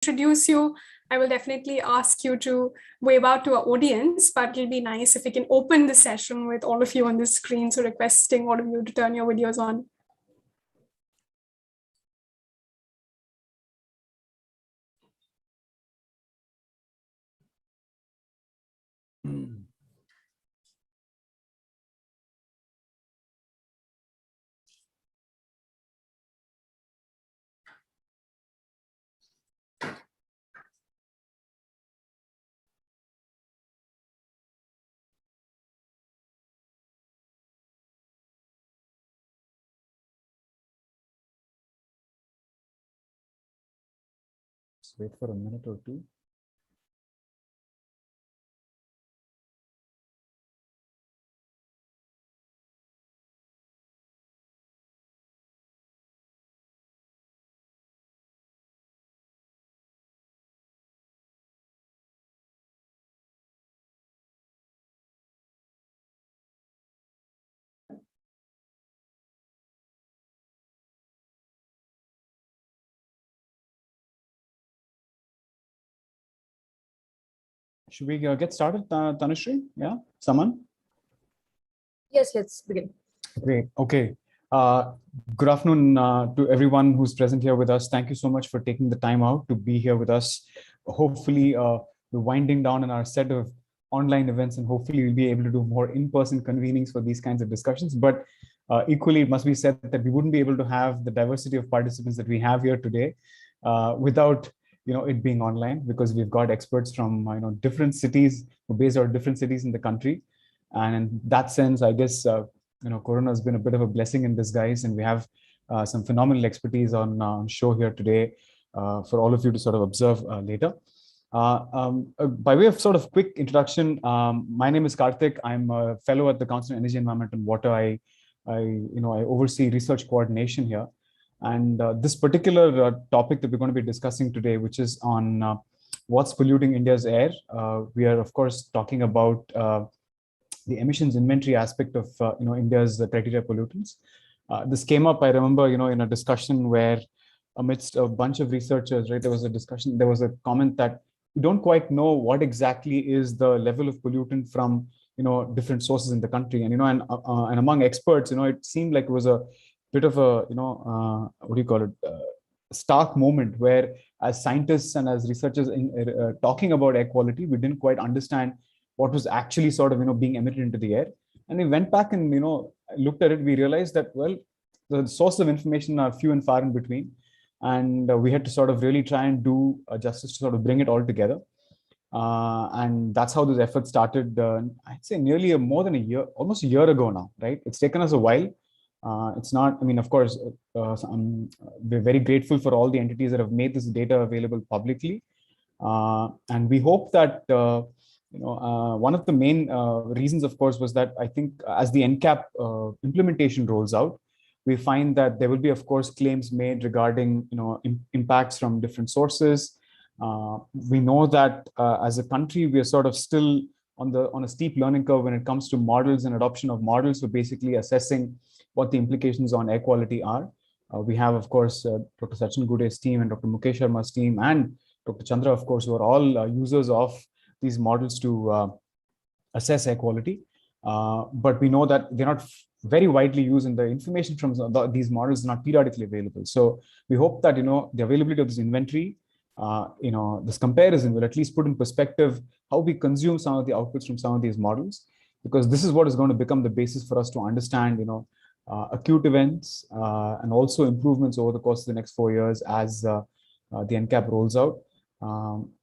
introduce you, I will definitely ask you to wave out to our audience, but it'll be nice if we can open the session with all of you on the screen. So requesting all of you to turn your videos on. Just wait for a minute or two. Should we get started, Tanushree? Yeah, someone? Yes, let's begin. Great. Okay. Good afternoon to everyone who's present here with us. Thank you so much for taking the time out to be here with us. Hopefully, we're winding down on our set of online events, and hopefully we'll be able to do more in-person convenings for these kinds of discussions. But equally, it must be said that we wouldn't be able to have the diversity of participants that we have here today without it being online, because we've got experts from different cities, based out of different cities in the country. And in that sense, I guess Corona has been a bit of a blessing in disguise, and we have some phenomenal expertise on show here today for all of you to sort of observe later. By way of sort of quick introduction, my name is Karthik. I'm a fellow at the Council on Energy, Environment and Water. I oversee research coordination here. And this particular topic that we're going to be discussing today, which is on what's polluting India's air, we are of course talking about the emissions inventory aspect of India's criteria pollutants. This came up, I remember, in a discussion where amidst a bunch of researchers, right, there was a comment that we don't quite know what exactly is the level of pollutant from different sources in the country, and and among experts, it seemed like it was a bit of a what do you call it, stark moment where, as scientists and as researchers talking about air quality, we didn't quite understand what was actually sort of being emitted into the air. And we went back and looked at it. We realized that, well, the sources of information are few and far in between, and we had to sort of really try and do justice to sort of bring it all together. And that's how this effort started. I'd say nearly more than a year, almost a year ago now, right? It's taken us a while. It's not, I mean, of course, we're very grateful for all the entities that have made this data available publicly. And we hope that, one of the main reasons, of course, was that I think as the NCAP implementation rolls out, we find that there will be, of course, claims made regarding, impacts from different sources. We know that as a country, we are sort of still on a steep learning curve when it comes to models and adoption of models for basically assessing what the implications on air quality are. We have, of course, Dr. Sachin Ghude's team and Dr. Mukesh Sharma's team and Dr. Chandra, of course, who are all users of these models to assess air quality. But we know that they're not very widely used, and the information from these models is not periodically available. So we hope that, the availability of this inventory, this comparison will at least put in perspective how we consume some of the outputs from some of these models, because this is what is going to become the basis for us to understand, acute events and also improvements over the course of the next 4 years as the NCAP rolls out.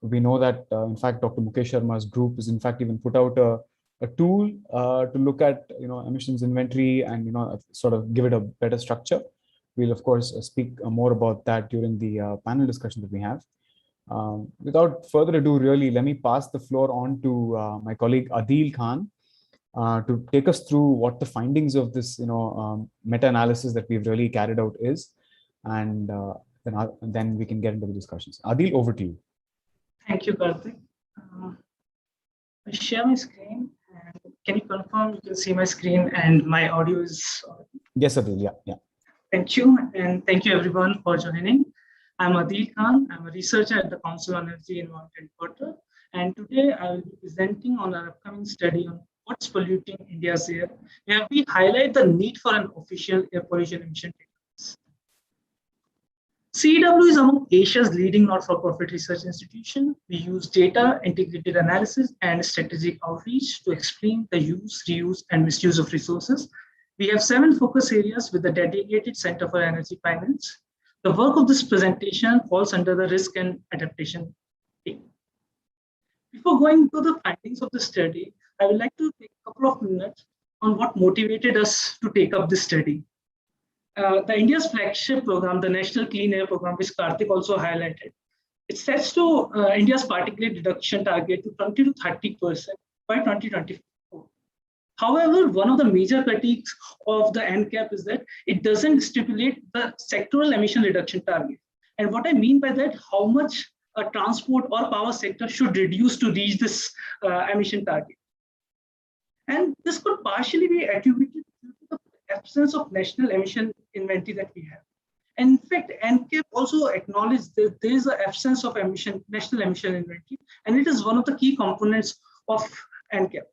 We know that, in fact, Dr. Mukesh Sharma's group has in fact even put out a tool to look at emissions inventory and sort of give it a better structure. We'll of course speak more about that during the panel discussion that we have. Without further ado, really, let me pass the floor on to my colleague Adil Khan to take us through what the findings of this meta-analysis that we've really carried out is, and then we can get into the discussions. Adil, over to you. Thank you, Karthik. I share my screen. Can you confirm you can see my screen and my audio is? Yes, Adil. Yeah. Thank you, and thank you everyone for joining. I'm Adil Khan. I'm a researcher at the Council on Energy, Environment and Water. And today I will be presenting on our upcoming study on what's polluting India's air, where we highlight the need for an official air pollution emission database. CEW is among Asia's leading not-for-profit research institution. We use data, integrated analysis, and strategic outreach to explain the use, reuse, and misuse of resources. We have 7 focus areas with the dedicated Center for Energy Finance. The work of this presentation falls under the risk and adaptation team. Before going to the findings of the study, I would like to take a couple of minutes on what motivated us to take up this study. The India's flagship program, the National Clean Air Program, which Karthik also highlighted, it sets to India's particulate reduction target to 20 to 30% by 2024. However, one of the major critiques of the NCAP is that it doesn't stipulate the sectoral emission reduction target. And what I mean by that, how much a transport or power sector should reduce to reach this emission target. And this could partially be attributed to the absence of national emission inventory that we have. And in fact, NCAP also acknowledged that there is an absence of national emission inventory, and it is one of the key components of NCAP.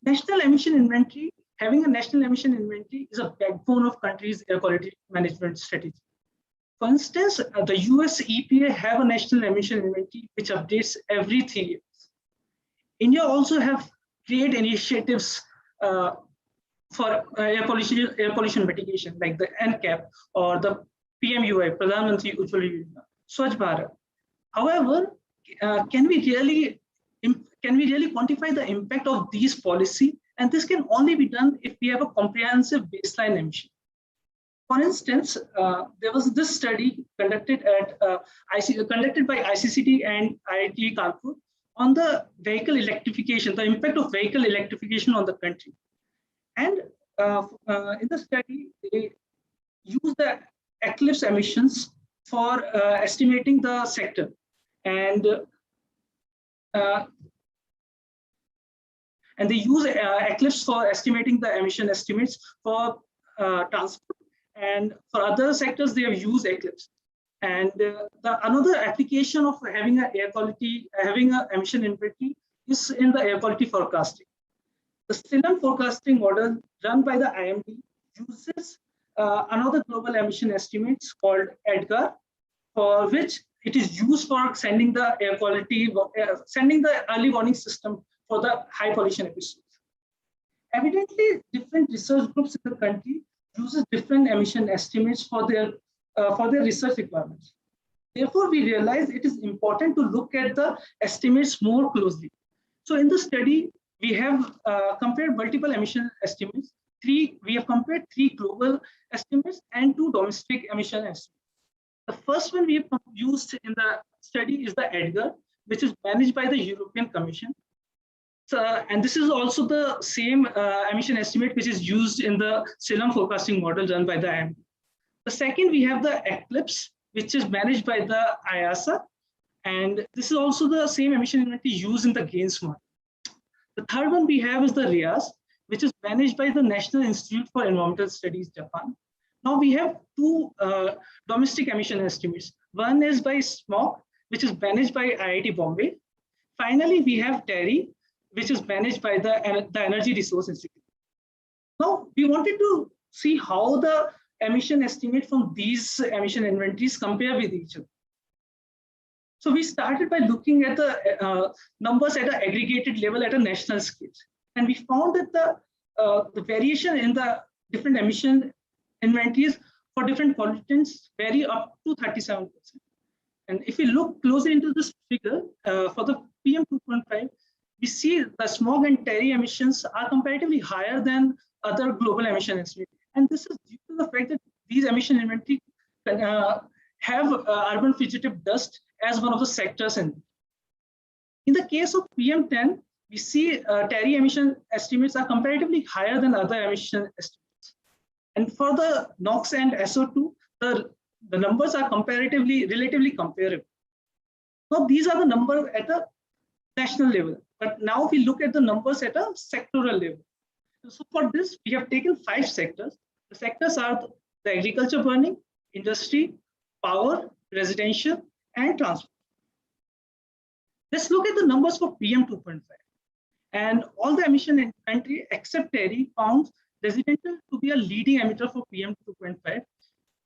National emission inventory, having a national emission inventory is a backbone of country's air quality management strategy. For instance, the US EPA have a national emission inventory which updates every 3 years. India also have great initiatives for air pollution mitigation, like the NCAP or the PMUI, Pradhan Mantri Ujjwala Yojana, Swachh Bharat. However, can we really quantify the impact of these policies? And this can only be done if we have a comprehensive baseline emission. For instance, there was this study conducted by ICCT and IIT Kanpur on the vehicle electrification, the impact of vehicle electrification on the country. And in the study, they use the eclipse emissions for estimating the sector. And they use eclipse for estimating the emission estimates for transport. And for other sectors, they have used eclipse. And another application of having an emission inventory is in the air quality forecasting. The SILAM forecasting model run by the IMD uses another global emission estimates called EDGAR, for which it is used for sending the early warning system for the high pollution episodes. Evidently, different research groups in the country uses different emission estimates for their research requirements. Therefore, we realize it is important to look at the estimates more closely. So in the study, we have compared multiple emission estimates. We have compared 3 global estimates and 2 domestic emission estimates. The first one we have used in the study is the EDGAR, which is managed by the European Commission. And this is also the same emission estimate which is used in the SILAM forecasting model run by the IMD. The second, we have the ECLIPSE, which is managed by the IASA. And this is also the same emission inventory used in the GAINS model. The third one we have is the RIAS, which is managed by the National Institute for Environmental Studies, Japan. Now we have 2 domestic emission estimates. One is by SMOG, which is managed by IIT Bombay. Finally, we have TERI, which is managed by the Energy Resource Institute. Now, we wanted to see how the emission estimate from these emission inventories compare with each other. So we started by looking at the numbers at an aggregated level at a national scale. And we found that the variation in the different emission inventories for different pollutants vary up to 37%. And if we look closer into this figure, for the PM2.5, we see the smog and TERI emissions are comparatively higher than other global emission estimates. And this is due to the fact that these emission inventory have urban fugitive dust as one of the sectors in the case of PM10, we see TERI emission estimates are comparatively higher than other emission estimates. And for the NOx and SO2, the numbers are relatively comparable. Now, these are the numbers at a national level. But now we look at the numbers at a sectoral level. So for this, we have taken 5 sectors. The sectors are the agriculture burning, industry, power, residential, and transport. Let's look at the numbers for PM 2.5. And all the emission inventory except TERI found residential to be a leading emitter for PM 2.5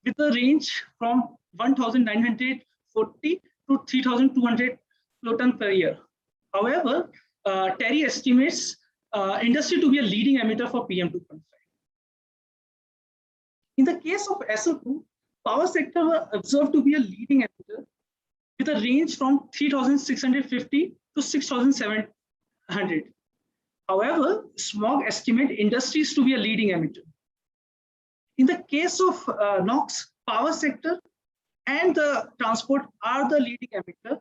with a range from 1,940 to 3,200 kiloton per year. However, TERI estimates industry to be a leading emitter for PM 2.5. In the case of SO2, power sector were observed to be a leading emitter with a range from 3,650 to 6,700. However, smog estimate industries to be a leading emitter. In the case of NOx, power sector and the transport are the leading emitter,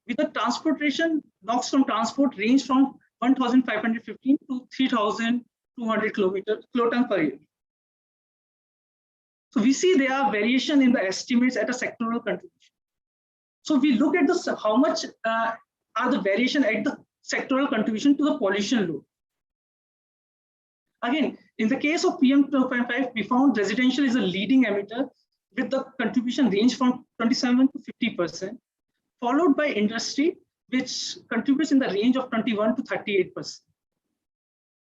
with the transportation NOx from transport range from 1,515 to 3,200 kiloton per year. So we see there are variation in the estimates at a sectoral contribution. So we look at this, how much are the variation at the sectoral contribution to the pollution load. Again, in the case of PM 2.5, we found residential is a leading emitter with the contribution range from 27 to 50%, followed by industry, which contributes in the range of 21 to 38%.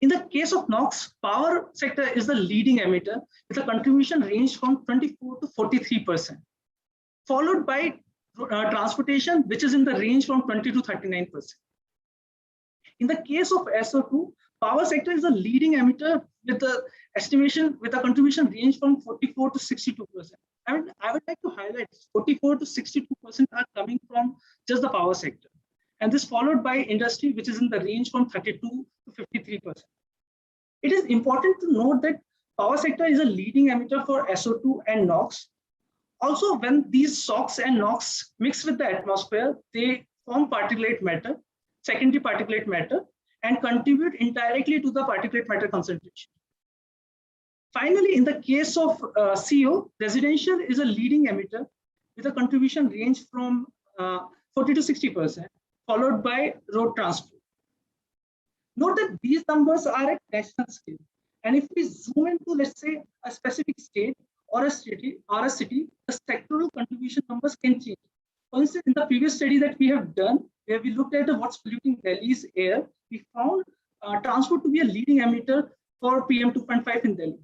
In the case of NOx, power sector is the leading emitter with a contribution range from 24 to 43%, followed by transportation, which is in the range from 20 to 39%. In the case of SO2, power sector is a leading emitter with the estimation with a contribution range from 44 to 62%. I would like to highlight 44 to 62% are coming from just the power sector. And this followed by industry, which is in the range from 32 to 53%. It is important to note that power sector is a leading emitter for SO2 and NOx. Also, when these SOx and NOx mix with the atmosphere, they form particulate matter, secondary particulate matter, and contribute indirectly to the particulate matter concentration. Finally, in the case of CO, residential is a leading emitter with a contribution range from 40 to 60%, followed by road transport. Note that these numbers are at national scale. And if we zoom into, let's say, a specific state or a city, the sectoral contribution numbers can change. For instance, in the previous study that we have done, where we looked at what's polluting Delhi's air, we found transport to be a leading emitter for PM 2.5 in Delhi.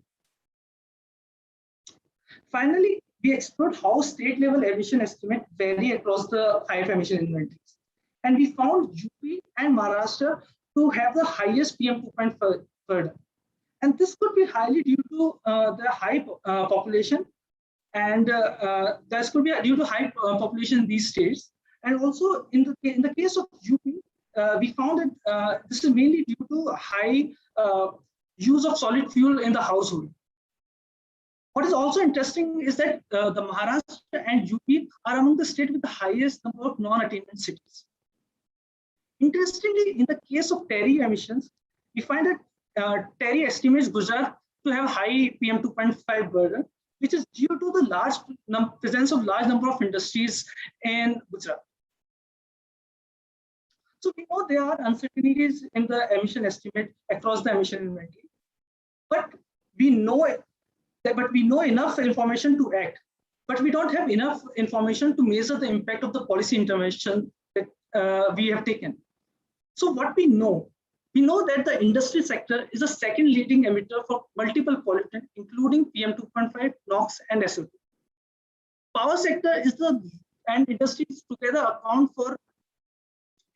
Finally, we explored how state-level emission estimates vary across the 5 emission inventories. And we found UP and Maharashtra to have the highest PM 2.5 burden. And this could be highly due to the high population, and this could be due to high population in these states. And also in the case of UP, we found that this is mainly due to high use of solid fuel in the household. What is also interesting is that the Maharashtra and UP are among the states with the highest number of non-attainment cities. Interestingly, in the case of TERI emissions, we find that TERI estimates Gujarat to have high PM 2.5 burden, which is due to the large presence of large number of industries in Gujarat. So we know there are uncertainties in the emission estimate across the emission inventory, but we know enough information to act, but we don't have enough information to measure the impact of the policy intervention that we have taken. So what we know that the industry sector is a second leading emitter for multiple pollutants, including PM 2.5, NOx, and SO2. Power sector and industries together account for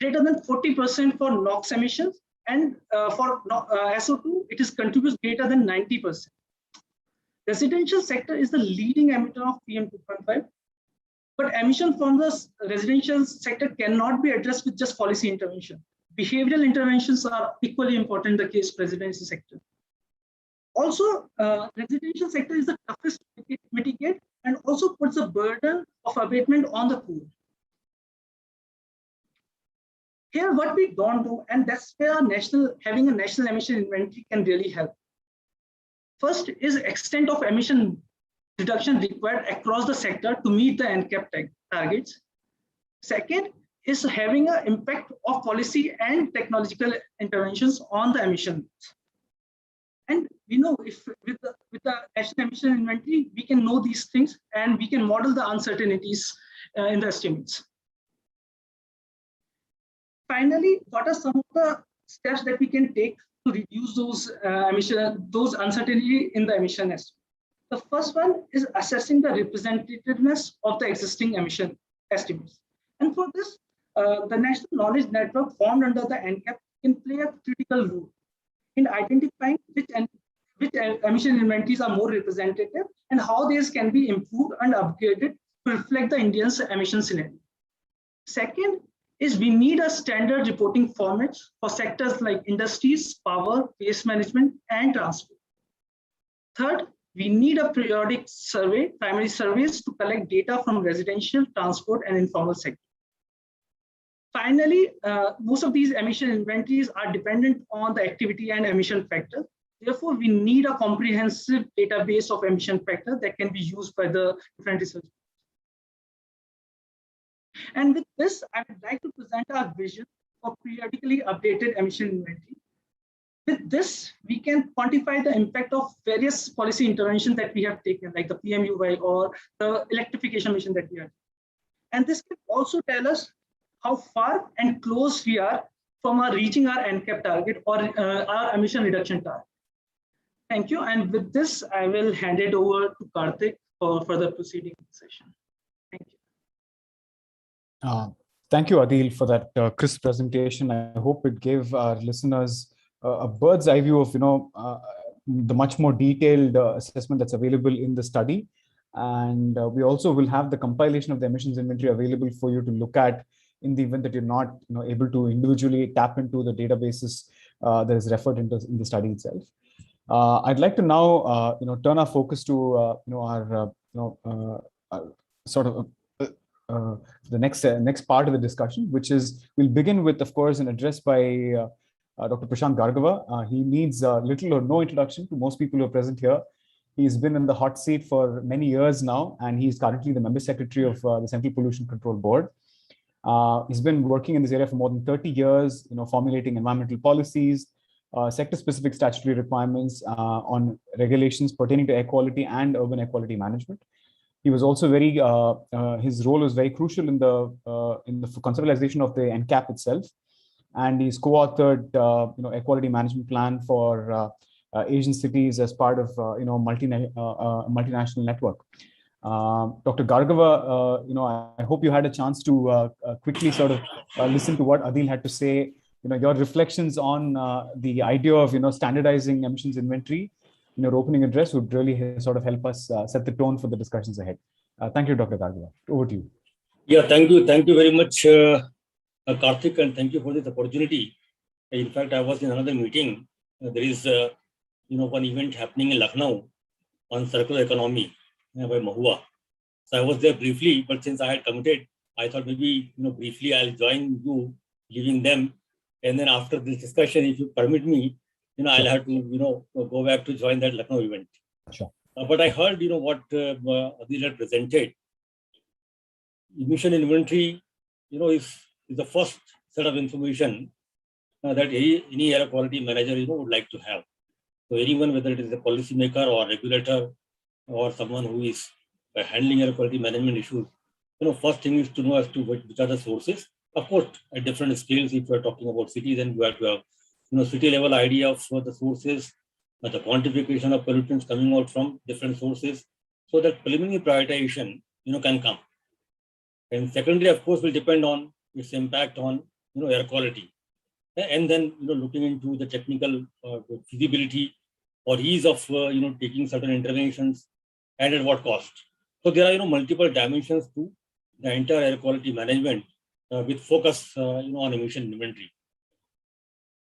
greater than 40% for NOx emissions, and for SO2, it contributes greater than 90%. Residential sector is the leading emitter of PM 2.5, but emission from the residential sector cannot be addressed with just policy intervention. Behavioral interventions are equally important in the case of residential sector. Also, residential sector is the toughest to mitigate and also puts a burden of abatement on the poor. Here, what we don't do, and that's where having a national emission inventory can really help. First is extent of emission reduction required across the sector to meet the NCAP targets. Second is having an impact of policy and technological interventions on the emissions. And we know if with the national emission inventory, we can know these things and we can model the uncertainties in the estimates. Finally, what are some of the steps that we can take to reduce those uncertainty in the emission estimate? The first one is assessing the representativeness of the existing emission estimates. And for this, the National Knowledge Network formed under the NCAP can play a critical role in identifying which emission inventories are more representative and how these can be improved and upgraded to reflect the Indian's emission scenario. Second is we need a standard reporting format for sectors like industries, power, waste management, and transport. Third, we need a periodic survey, primary surveys to collect data from residential, transport, and informal sector. Finally, most of these emission inventories are dependent on the activity and emission factor. Therefore, we need a comprehensive database of emission factor that can be used by the different research. And with this, I would like to present our vision for periodically updated emission inventory. With this, we can quantify the impact of various policy interventions that we have taken, like the PMUY or the electrification mission that we have. And this can also tell us how far and close we are from reaching our NCAP target or our emission reduction target. Thank you. And with this, I will hand it over to Karthik for further proceeding session. Thank you. Thank you, Adil, for that crisp presentation. I hope it gave our listeners a bird's eye view of the much more detailed assessment that's available in the study. And we also will have the compilation of the emissions inventory available for you to look at in the event that you're not able to individually tap into the databases that is referred into in the study itself. I'd like to now turn our focus to our sort of the next part of the discussion, which is we'll begin with, of course, an address by Dr. Prashant Gargava. He needs little or no introduction to most people who are present here. He's been in the hot seat for many years now, and he's currently the member secretary of the Central Pollution Control Board. He's been working in this area for more than 30 years, formulating environmental policies, sector-specific statutory requirements on regulations pertaining to air quality and urban air quality management. He was also his role was very crucial in the conceptualization of the NCAP itself, and he's co-authored air quality management plan for Asian cities as part of multinational network. Dr. Gargava, I hope you had a chance to quickly sort of listen to what Adil had to say. Your reflections on the idea of standardizing emissions inventory in your opening address would really sort of help us set the tone for the discussions ahead. Thank you, Dr. Gargava. Over to you. Yeah, thank you very much, Karthik, and thank you for this opportunity. In fact, I was in another meeting. There is one event happening in Lucknow on circular economy by Mahua. So I was there briefly, but since I had committed, I thought maybe briefly I'll join you, leaving them. And then after this discussion, if you permit me, I'll have to go back to join that Lucknow event. Sure. But I heard what Adil had presented. Emission inventory, is the first set of information that any air quality manager would like to have. So anyone, whether it is a policymaker or regulator or someone who is handling air quality management issues, first thing is to know as to which are the sources. Of course, at different scales, if you are talking about cities, then you have to have city level idea of the sources, the quantification of pollutants coming out from different sources, so that preliminary prioritization can come. And secondly, of course, will depend on its impact on air quality, and then looking into the technical feasibility or ease of taking certain interventions and at what cost. So there are multiple dimensions to the entire air quality management with focus on emission inventory.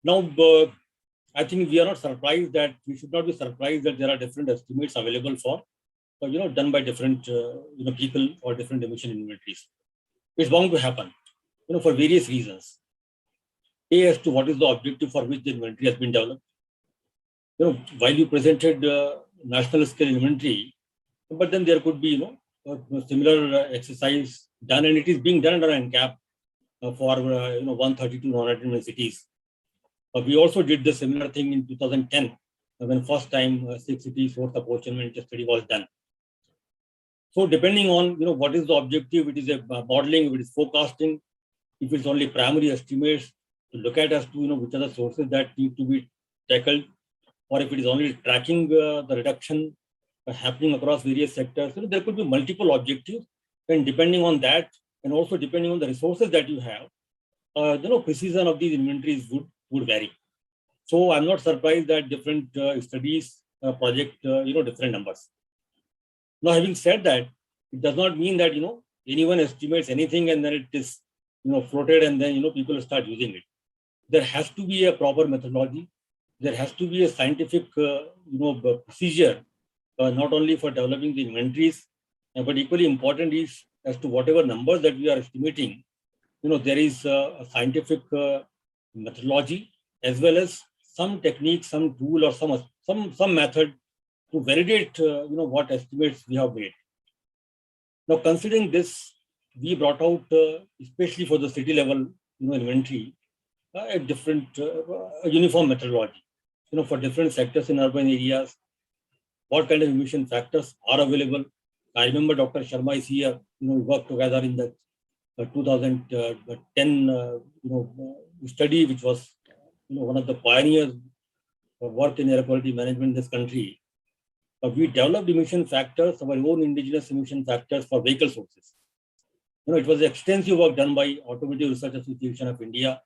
Now, I think we are not surprised that we should not be surprised that there are different estimates available for done by different people or different emission inventories. It's bound to happen for various reasons. A, as to what is the objective for which the inventory has been developed. While you presented national scale inventory, but then there could be a similar exercise done, and it is being done under NCAP for 132 non-attainment cities. We also did the similar thing in 2010 when first time 6 city source apportionment study was done. So depending on what is the objective, it is a modeling, if it is forecasting, if it's only primary estimates to look at as to which are the sources that need to be tackled, or if it is only tracking the reduction happening across various sectors. There could be multiple objectives, and depending on that, and also depending on the resources that you have, precision of these inventories would vary. So I'm not surprised that different studies project different numbers. Now, having said that, it does not mean that anyone estimates anything and then it is floated and then people start using it. There has to be a proper methodology. There has to be a scientific procedure, not only for developing the inventories, but equally important is as to whatever numbers that we are estimating. There is a scientific methodology as well as some technique, some tool, or some method to validate what estimates we have made. Now, considering this, we brought out, especially for the city level inventory, a different uniform methodology. For different sectors in urban areas, what kind of emission factors are available. I remember Dr. Sharma is here. We worked together in the 2010 study, which was one of the pioneers work in air quality management in this country. We developed emission factors, our own indigenous emission factors for vehicle sources. It was extensive work done by Automotive Research Association of India,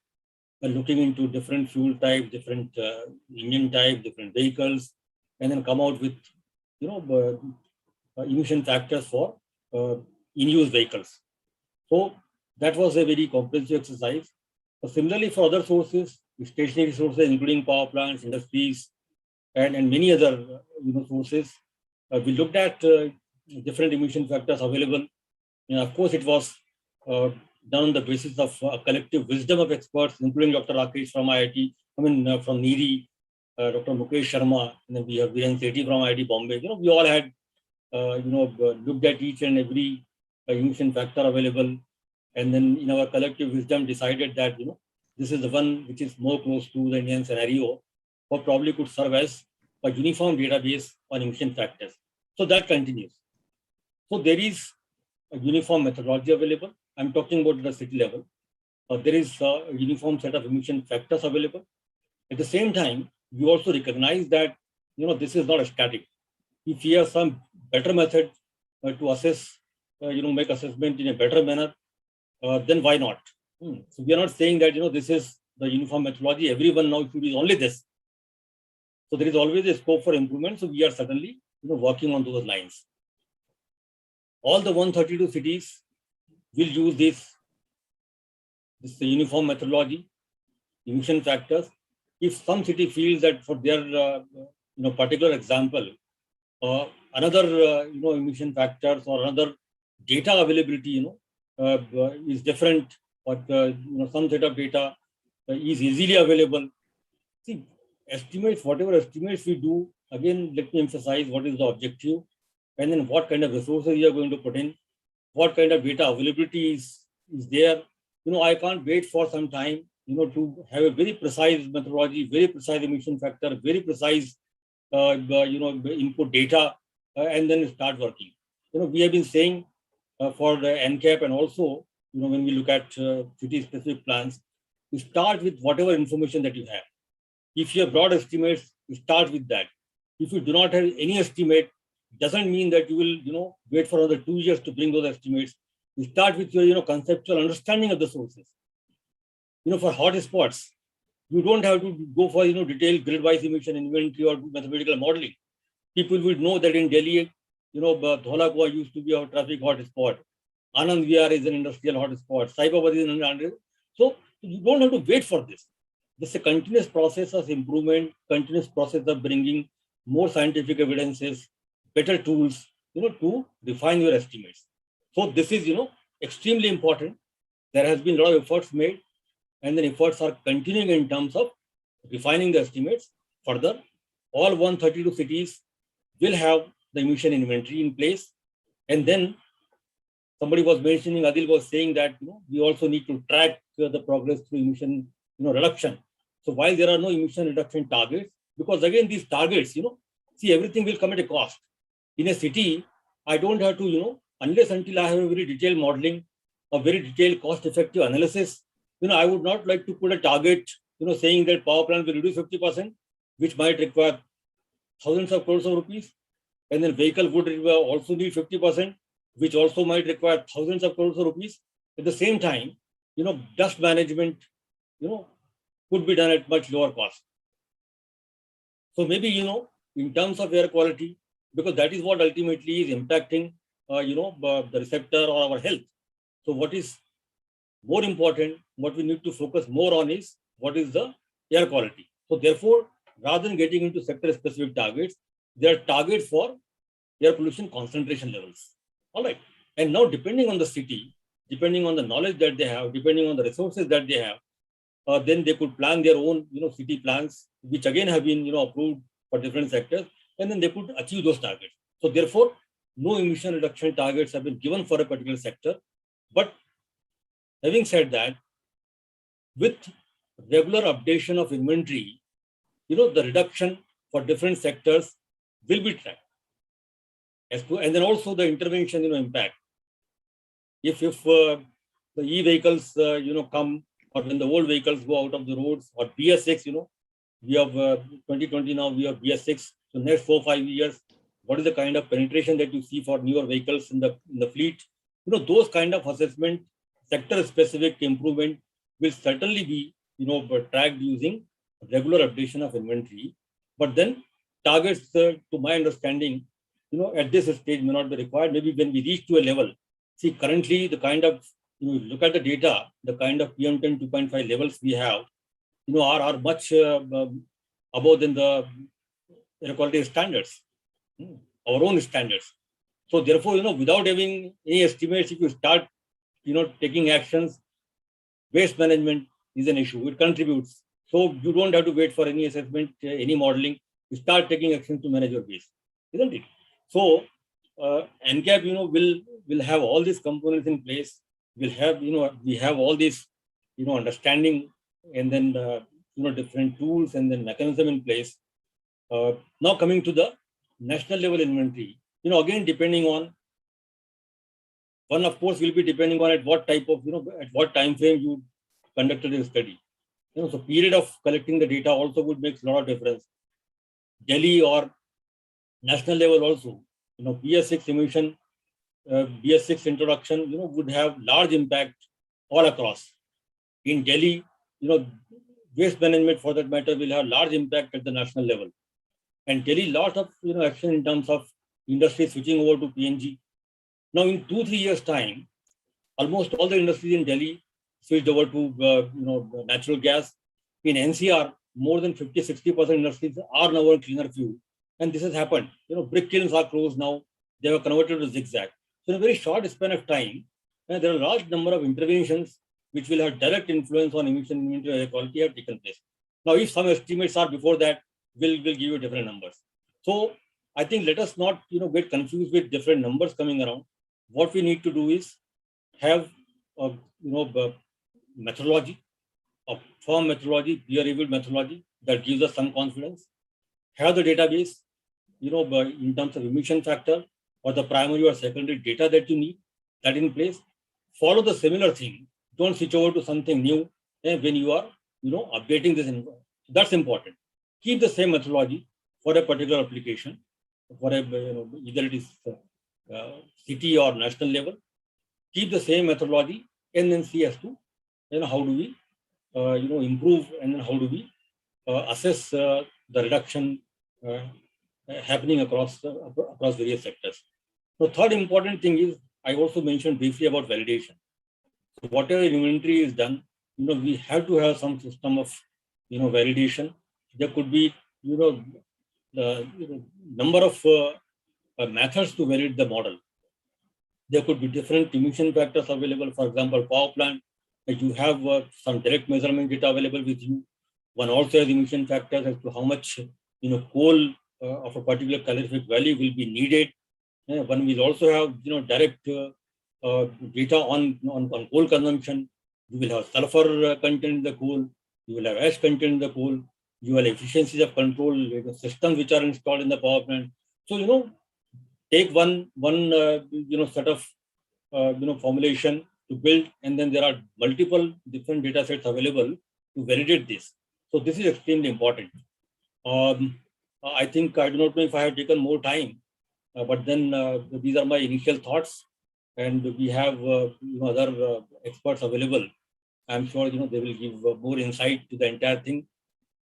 looking into different fuel types, different engine types, different vehicles, and then come out with emission factors for in-use vehicles. So that was a very comprehensive exercise. Similarly, for other sources, stationary sources, including power plants, industries, and many other sources, we looked at different emission factors available. Of course, it was done on the basis of collective wisdom of experts, including Dr. Rakesh from IIT, from NEERI, Dr. Mukesh Sharma, and then we have Viren Sethi from IIT Bombay. We all had looked at each and every emission factor available, and then in our collective wisdom decided that this is the one which is more close to the Indian scenario, or probably could serve as a uniform database on emission factors. So that continues. So there is a uniform methodology available. I'm talking about the city level. There is a uniform set of emission factors available. At the same time, we also recognize that this is not a static. If we have some better method to assess, make assessment in a better manner, then why not? So we are not saying that this is the uniform methodology. Everyone now should use only this. So there is always a scope for improvement. So we are certainly working on those lines. All the 132 cities will use this uniform methodology, emission factors. If some city feels that for their particular example, another emission factors or another data availability is different, but some set of data is easily available. See, estimates, whatever estimates we do, again, let me emphasize what is the objective, and then what kind of resources you are going to put in, what kind of data availability is there. I can't wait for some time, to have a very precise methodology, very precise emission factor, very precise, input data, and then start working. We have been saying for the NCAP and also, when we look at city-specific plans, you start with whatever information that you have. If you have broad estimates, you start with that. If you do not have any estimate, doesn't mean that you will, wait for another 2 years to bring those estimates. You start with your, conceptual understanding of the sources. For hot spots, you don't have to go for, detailed grid-wise emission inventory or mathematical modeling. People will know that in Delhi, Dholakwa used to be a traffic hot spot. Anand Vihar is an industrial hot spot. Saibabad is an under. So you don't have to wait for this. This is a continuous process of improvement, continuous process of bringing more scientific evidences, better tools, to refine your estimates. So this is, extremely important. There has been a lot of efforts made, and then efforts are continuing in terms of refining the estimates further. All 132 cities will have the emission inventory in place. And then somebody was mentioning, Adil was saying that we also need to track the progress through emission reduction. So while there are no emission reduction targets, Because again, these targets, see, everything will come at a cost. In a city, I don't have to, unless until I have a very detailed modeling, a very detailed cost-effective analysis, I would not like to put a target, saying that power plant will reduce 50%, which might require thousands of crores of rupees. And then vehicle would also need 50%, which also might require thousands of crores of rupees. At the same time, dust management, could be done at much lower cost. So maybe, in terms of air quality, because that is what ultimately is impacting, the receptor or our health. So what is more important, what we need to focus more on is what is the air quality. So therefore, rather than getting into sector-specific targets, there are targets for air pollution concentration levels. All right. And now, depending on the city, depending on the knowledge that they have, depending on the resources that they have, then they could plan their own, city plans, which again have been, approved for different sectors, and then they could achieve those targets. So therefore, no emission reduction targets have been given for a particular sector. But having said that, with regular updation of inventory, the reduction for different sectors will be tracked. And then also the intervention, impact. If the e-vehicles, come, or when the old vehicles go out of the roads, or BS6, we have 2020 now, we have BS6. So next 4-5 years, what is the kind of penetration that you see for newer vehicles in the fleet? Those kind of assessment, sector-specific improvement will certainly be, tracked using regular updation of inventory. But then targets, to my understanding, at this stage may not be required. Maybe when we reach to a level, see currently the kind of, look at the data, the kind of PM10 2.5 levels we have, are much above than the air quality standards, our own standards. So therefore, without having any estimates, if you start, taking actions, waste management is an issue. It contributes. So you don't have to wait for any assessment, any modeling. You start taking action to manage your waste, isn't it? So NCAP, will have all these components in place. We'll have, we have all these, understanding, and then different tools and then mechanism in place. Now coming to the national level inventory, again depending on one, of course, will be depending on at what type of, at what time frame you conducted a study. So period of collecting the data also would make a lot of difference. Delhi or national level also, BS6 emission, BS6 introduction, would have large impact all across. In Delhi, waste management for that matter will have large impact at the national level. And Delhi, lot of action in terms of industry switching over to PNG. Now in 2-3 years time, almost all the industries in Delhi switched over to natural gas. In NCR, more than 50-60% industries are now on cleaner fuel. And this has happened. Brick kilns are closed now. They were converted to zigzag. So in a very short span of time, there are a large number of interventions which will have direct influence on emission inventory air quality have taken place. Now, if some estimates are before that, we'll give you different numbers. So I think let us not get confused with different numbers coming around. What we need to do is have a methodology, a firm methodology, peer-reviewed methodology that gives us some confidence. Have the database, in terms of emission factor or the primary or secondary data that you need, that in place. Follow the similar thing. Don't switch over to something new when you are, updating this. That's important. Keep the same methodology for a particular application, for a, either it is city or national level. Keep the same methodology and then see as to, how do we, improve, and then how do we assess the reduction happening across various sectors. The third important thing is, I also mentioned briefly about validation. So whatever inventory is done, we have to have some system of, validation. There could be, the number of methods to validate the model. There could be different emission factors available. For example, power plant, you have some direct measurement data available with you. One also has emission factors as to how much, coal of a particular calorific value will be needed. One will also have, direct data on coal consumption. You will have sulfur content in the coal. You will have ash content in the coal. your efficiencies of control, systems which are installed in the power plant. So, take one set of formulation to build, and then there are multiple different data sets available to validate this. So this is extremely important. I think, I do not know if I have taken more time, but then these are my initial thoughts, and we have other experts available. I'm sure they will give more insight to the entire thing.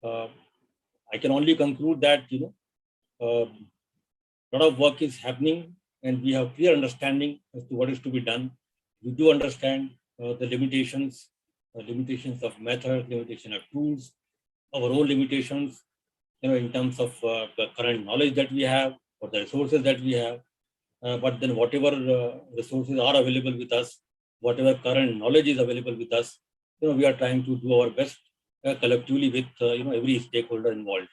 I can only conclude that a lot of work is happening, and we have clear understanding as to what is to be done. We do understand the limitations of method, limitation of tools, our own limitations, in terms of the current knowledge that we have or the resources that we have. But then whatever resources are available with us, whatever current knowledge is available with us, we are trying to do our best collectively with every stakeholder involved.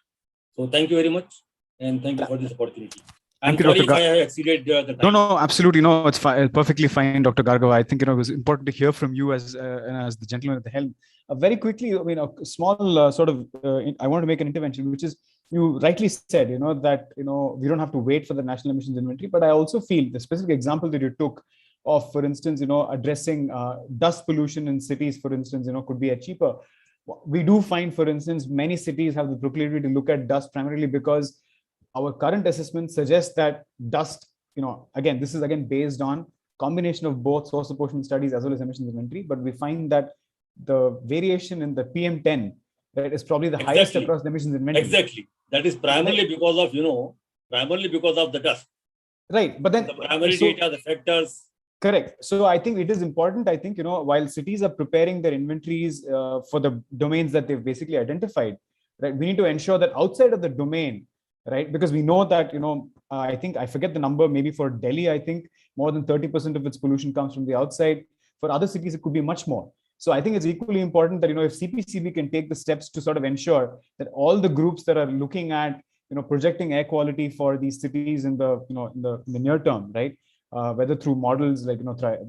So thank you very much, and thank you for this opportunity. I'm sorry if I have exceeded the time. No, absolutely. No, it's fine, perfectly fine, Dr. Gargava. I think it was important to hear from you as the gentleman at the helm. Very quickly, I mean, a small I want to make an intervention, which is, you rightly said, that we don't have to wait for the national emissions inventory. But I also feel the specific example that you took of, for instance, addressing dust pollution in cities, for instance, could be a cheaper. We do find, for instance, many cities have the proclivity to look at dust primarily because our current assessment suggests that dust, again, this is again based on combination of both source apportionment studies as well as emissions inventory, but we find that the variation in the PM10, right, is probably the highest across the emissions inventory. Exactly. That is primarily because of, the dust. Right. But then the primary data, the factors. Correct. So I think it is important, I think, while cities are preparing their inventories for the domains that they've basically identified, right, we need to ensure that outside of the domain, right, because we know that, I think, I forget the number, maybe for Delhi, I think more than 30% of its pollution comes from the outside. For other cities, it could be much more. So I think it's equally important that, if CPCB can take the steps to sort of ensure that all the groups that are looking at, projecting air quality for these cities in the, in the near term, right, whether through models like,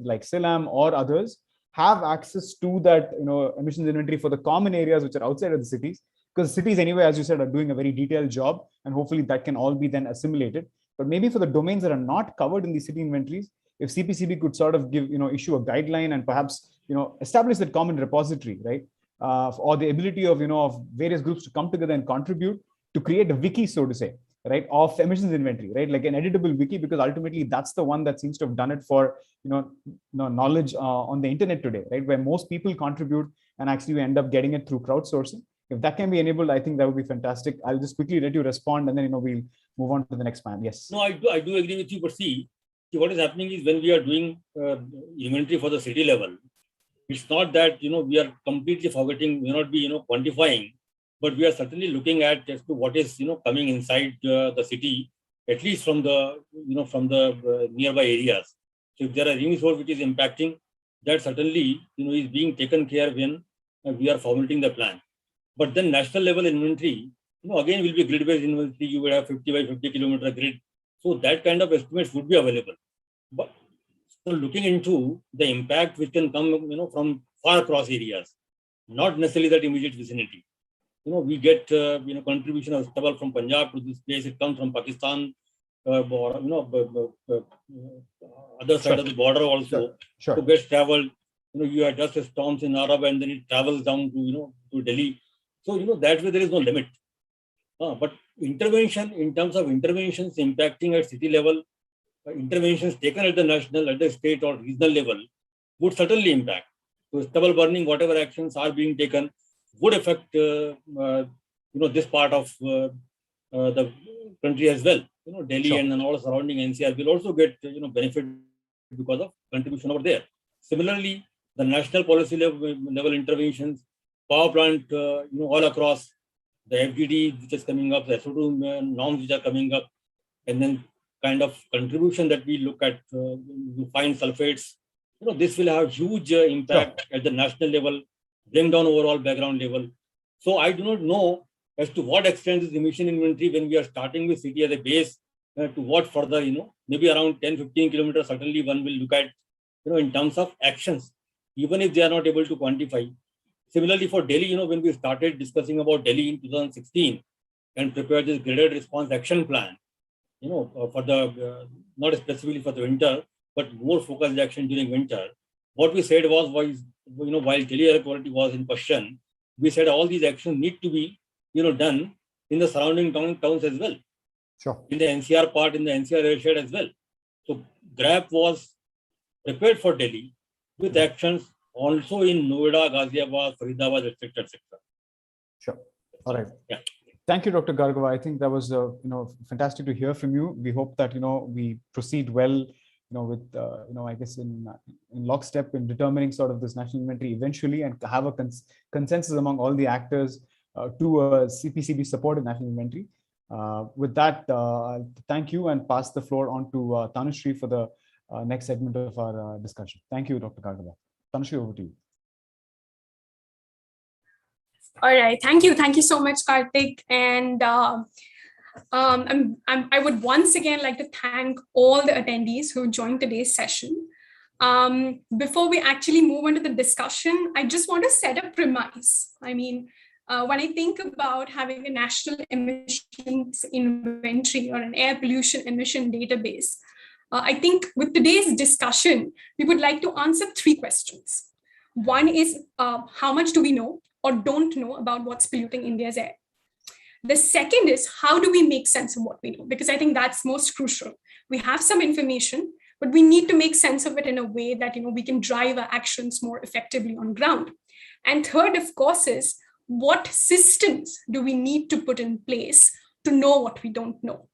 like SILAM or others, have access to that, emissions inventory for the common areas which are outside of the cities. Because cities anyway, as you said, are doing a very detailed job, and hopefully that can all be then assimilated. But maybe for the domains that are not covered in the city inventories, if CPCB could sort of give, issue a guideline and perhaps, establish that common repository, right? Or the ability of, of various groups to come together and contribute to create a wiki, so to say, right, of emissions inventory, right? Like an editable wiki, because ultimately that's the one that seems to have done it for, knowledge on the internet today, right? Where most people contribute and actually we end up getting it through crowdsourcing. If that can be enabled, I think that would be fantastic. I'll just quickly let you respond, and then we'll move on to the next man. Yes. No, I do agree with you. But see, what is happening is when we are doing inventory for the city level, it's not that we are completely forgetting, may not be quantifying, but we are certainly looking at as to what is coming inside the city, at least from the nearby areas. So if there are any source which is impacting, that certainly is being taken care when we are formulating the plan. But then national level inventory, again will be grid-based inventory. You will have 50 by 50 kilometer grid. So that kind of estimates would be available. But so looking into the impact which can come, from far across areas, not necessarily that immediate vicinity. We get, contribution of stubble from Punjab to this place. It comes from Pakistan, or, other side of the border also. Sure. So gets traveled. You have dust storms in Arab, and then it travels down to, to Delhi. So, that way there is no limit. But intervention, in terms of interventions impacting at city level, interventions taken at the national, at the state or regional level would certainly impact. So stubble burning, whatever actions are being taken, would affect, this part of the country as well. Delhi Sure. and then all surrounding NCR will also get, benefit because of contribution over there. Similarly, the national policy level interventions, power plant, all across, the FGD which is coming up, the SO2 norms which are coming up, and then kind of contribution that we look at, fine sulfates, this will have huge impact at the national level, bring down overall background level. So I do not know as to what extent is emission inventory when we are starting with city as a base, to what further, maybe around 10-15 kilometers, certainly one will look at, in terms of actions, even if they are not able to quantify. Similarly, for Delhi, when we started discussing about Delhi in 2016 and prepared this graded response action plan, for the, not specifically for the winter, but more focused action during winter, what we said was, while Delhi air quality was in question, we said all these actions need to be, done in the surrounding towns as well. Sure. In the NCR part, in the NCR airshed as well. So GRAP was prepared for Delhi with actions also in Noida, Ghaziabad, Faridabad, etc., etc. Sure. All right. Yeah. Thank you, Dr. Gargava. I think that was fantastic to hear from you. We hope that we proceed well, with I guess in lockstep in determining sort of this national inventory eventually, and have a consensus among all the actors to a CPCB supported national inventory. With that, I'll thank you and pass the floor on to Tanushree for the next segment of our discussion. Thank you, Dr. Gargava. Tanushree, over to you. All right, thank you so much, Karthik. And I would once again like to thank all the attendees who joined today's session. Before we actually move on to the discussion, I just want to set a premise. I mean, when I think about having a national emissions inventory or an air pollution emission database, I think with today's discussion, we would like to answer 3 questions. One is, how much do we know or don't know about what's polluting India's air? The second is, how do we make sense of what we know? Because I think that's most crucial. We have some information, but we need to make sense of it in a way that we can drive our actions more effectively on ground. And third, of course, is what systems do we need to put in place to know what we don't know?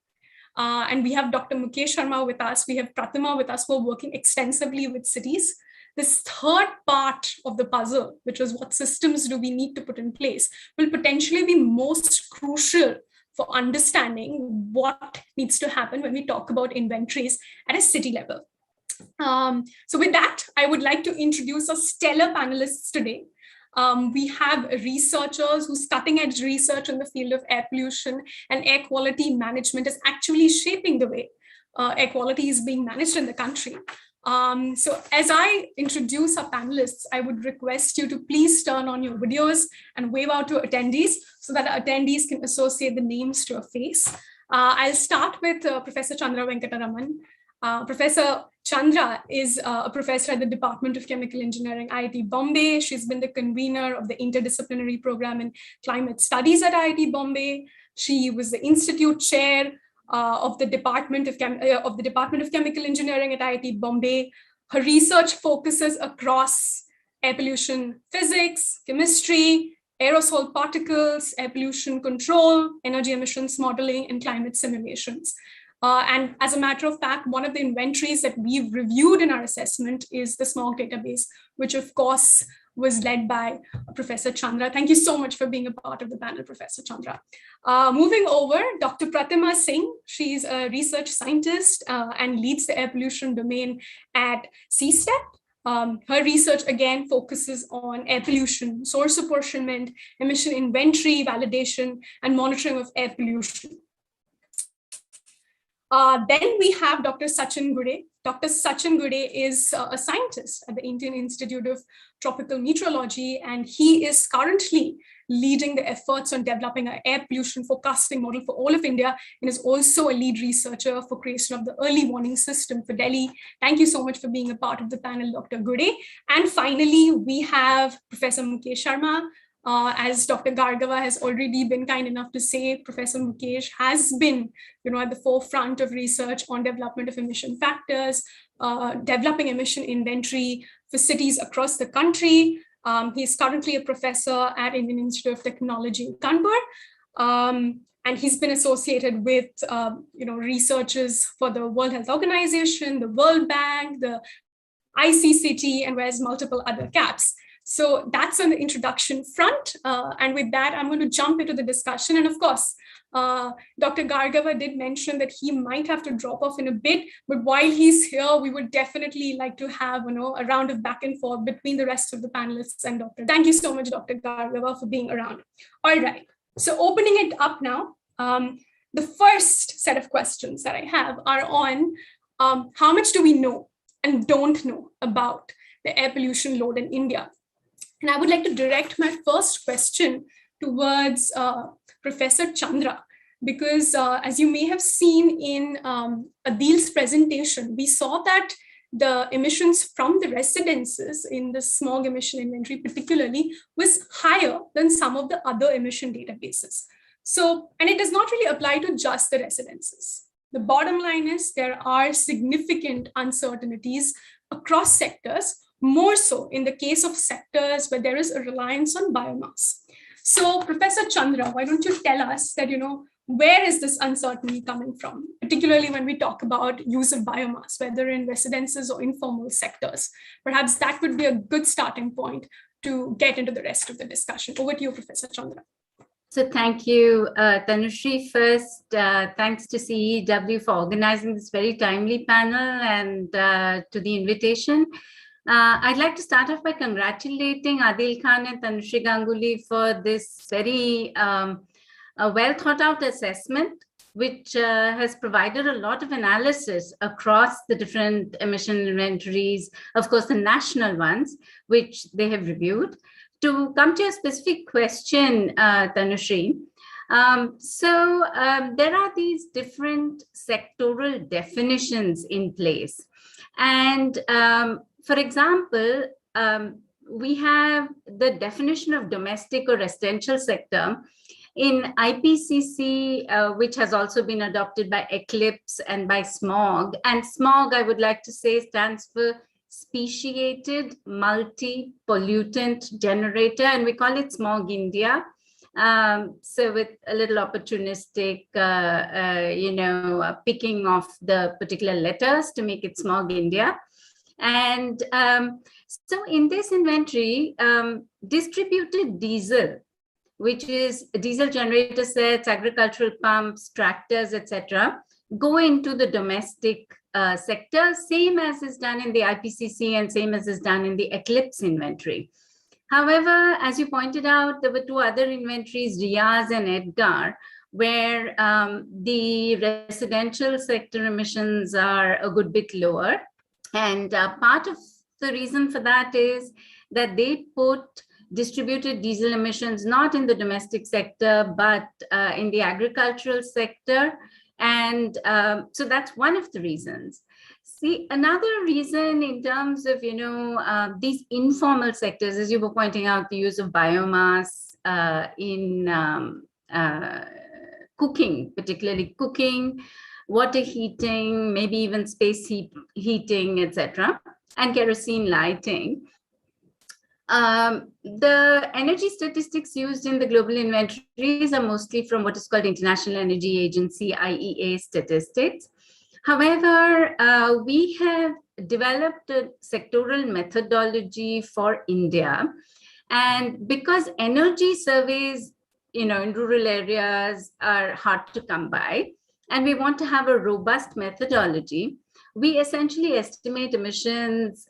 And we have Dr. Mukesh Sharma with us. We have Pratima with us, who are working extensively with cities. This third part of the puzzle, which is what systems do we need to put in place, will potentially be most crucial for understanding what needs to happen when we talk about inventories at a city level. So with that, I would like to introduce our stellar panelists today. We have researchers whose cutting edge research in the field of air pollution and air quality management is actually shaping the way air quality is being managed in the country. So as I introduce our panelists, I would request you to please turn on your videos and wave out to attendees so that our attendees can associate the names to a face. I'll start with Professor Chandra Venkataraman. Professor Chandra is a professor at the Department of Chemical Engineering, IIT Bombay. She's been the convener of the interdisciplinary program in climate studies at IIT Bombay. She was the institute chair of the Department of Chemical Engineering at IIT Bombay. Her research focuses across air pollution physics, chemistry, aerosol particles, air pollution control, energy emissions modeling, and climate simulations. And as a matter of fact, one of the inventories that we've reviewed in our assessment is the smog database, which of course was led by Professor Chandra. Thank you so much for being a part of the panel, Professor Chandra. Moving over, Dr. Pratima Singh. She's a research scientist and leads the air pollution domain at CSTEP. Her research again focuses on air pollution, source apportionment, emission inventory, validation, and monitoring of air pollution. Then we have Dr. Sachin Ghude. Dr. Sachin Ghude is a scientist at the Indian Institute of Tropical Meteorology, and he is currently leading the efforts on developing an air pollution forecasting model for all of India, and is also a lead researcher for creation of the early warning system for Delhi. Thank you so much for being a part of the panel, Dr. Ghude. And finally, we have Professor Mukesh Sharma. As Dr. Gargava has already been kind enough to say, Professor Mukesh has been, at the forefront of research on development of emission factors, developing emission inventory for cities across the country. He's currently a professor at Indian Institute of Technology in Kanpur. And he's been associated with, researches for the World Health Organization, the World Bank, the ICCT, and wears multiple other caps. So that's on the introduction front. And with that, I'm going to jump into the discussion. And of course, Dr. Gargava did mention that he might have to drop off in a bit, but while he's here, we would definitely like to have a round of back and forth between the rest of the panelists and Dr. Thank you so much, Dr. Gargava, for being around. All right, so opening it up now, the first set of questions that I have are on how much do we know and don't know about the air pollution load in India. And I would like to direct my first question towards Professor Chandra, because as you may have seen in Adil's presentation, we saw that the emissions from the residences in the smog emission inventory particularly was higher than some of the other emission databases. So, and it does not really apply to just the residences. The bottom line is there are significant uncertainties across sectors, more so in the case of sectors where there is a reliance on biomass. So Professor Chandra, why don't you tell us that, where is this uncertainty coming from, particularly when we talk about use of biomass, whether in residences or informal sectors? Perhaps that would be a good starting point to get into the rest of the discussion. Over to you, Professor Chandra. So thank you, Tanushree. First, thanks to CEW for organizing this very timely panel and to the invitation. I'd like to start off by congratulating Adil Khan and Tanushree Ganguly for this very well thought out assessment, which has provided a lot of analysis across the different emission inventories, of course, the national ones, which they have reviewed. To come to a specific question, Tanushree, there are these different sectoral definitions in place. And for example, we have the definition of domestic or residential sector in IPCC, which has also been adopted by ECLIPSE and by SMOG. And SMOG, I would like to say, stands for speciated multi-pollutant generator, and we call it SMOG India. So with a little opportunistic, picking of the particular letters to make it SMOG India. And so in this inventory, distributed diesel, which is diesel generator sets, agricultural pumps, tractors, etc., go into the domestic sector, same as is done in the IPCC and same as is done in the ECLIPSE inventory. However, as you pointed out, there were two other inventories, RIAS and EDGAR, where the residential sector emissions are a good bit lower. And part of the reason for that is that they put distributed diesel emissions not in the domestic sector, but in the agricultural sector. And so that's one of the reasons. See, another reason in terms of, these informal sectors, as you were pointing out, the use of biomass in cooking, particularly cooking, water heating, maybe even space heating, etc., and kerosene lighting. The energy statistics used in the global inventories are mostly from what is called International Energy Agency, IEA statistics. However, we have developed a sectoral methodology for India. And because energy surveys, in rural areas are hard to come by, and we want to have a robust methodology, we essentially estimate emissions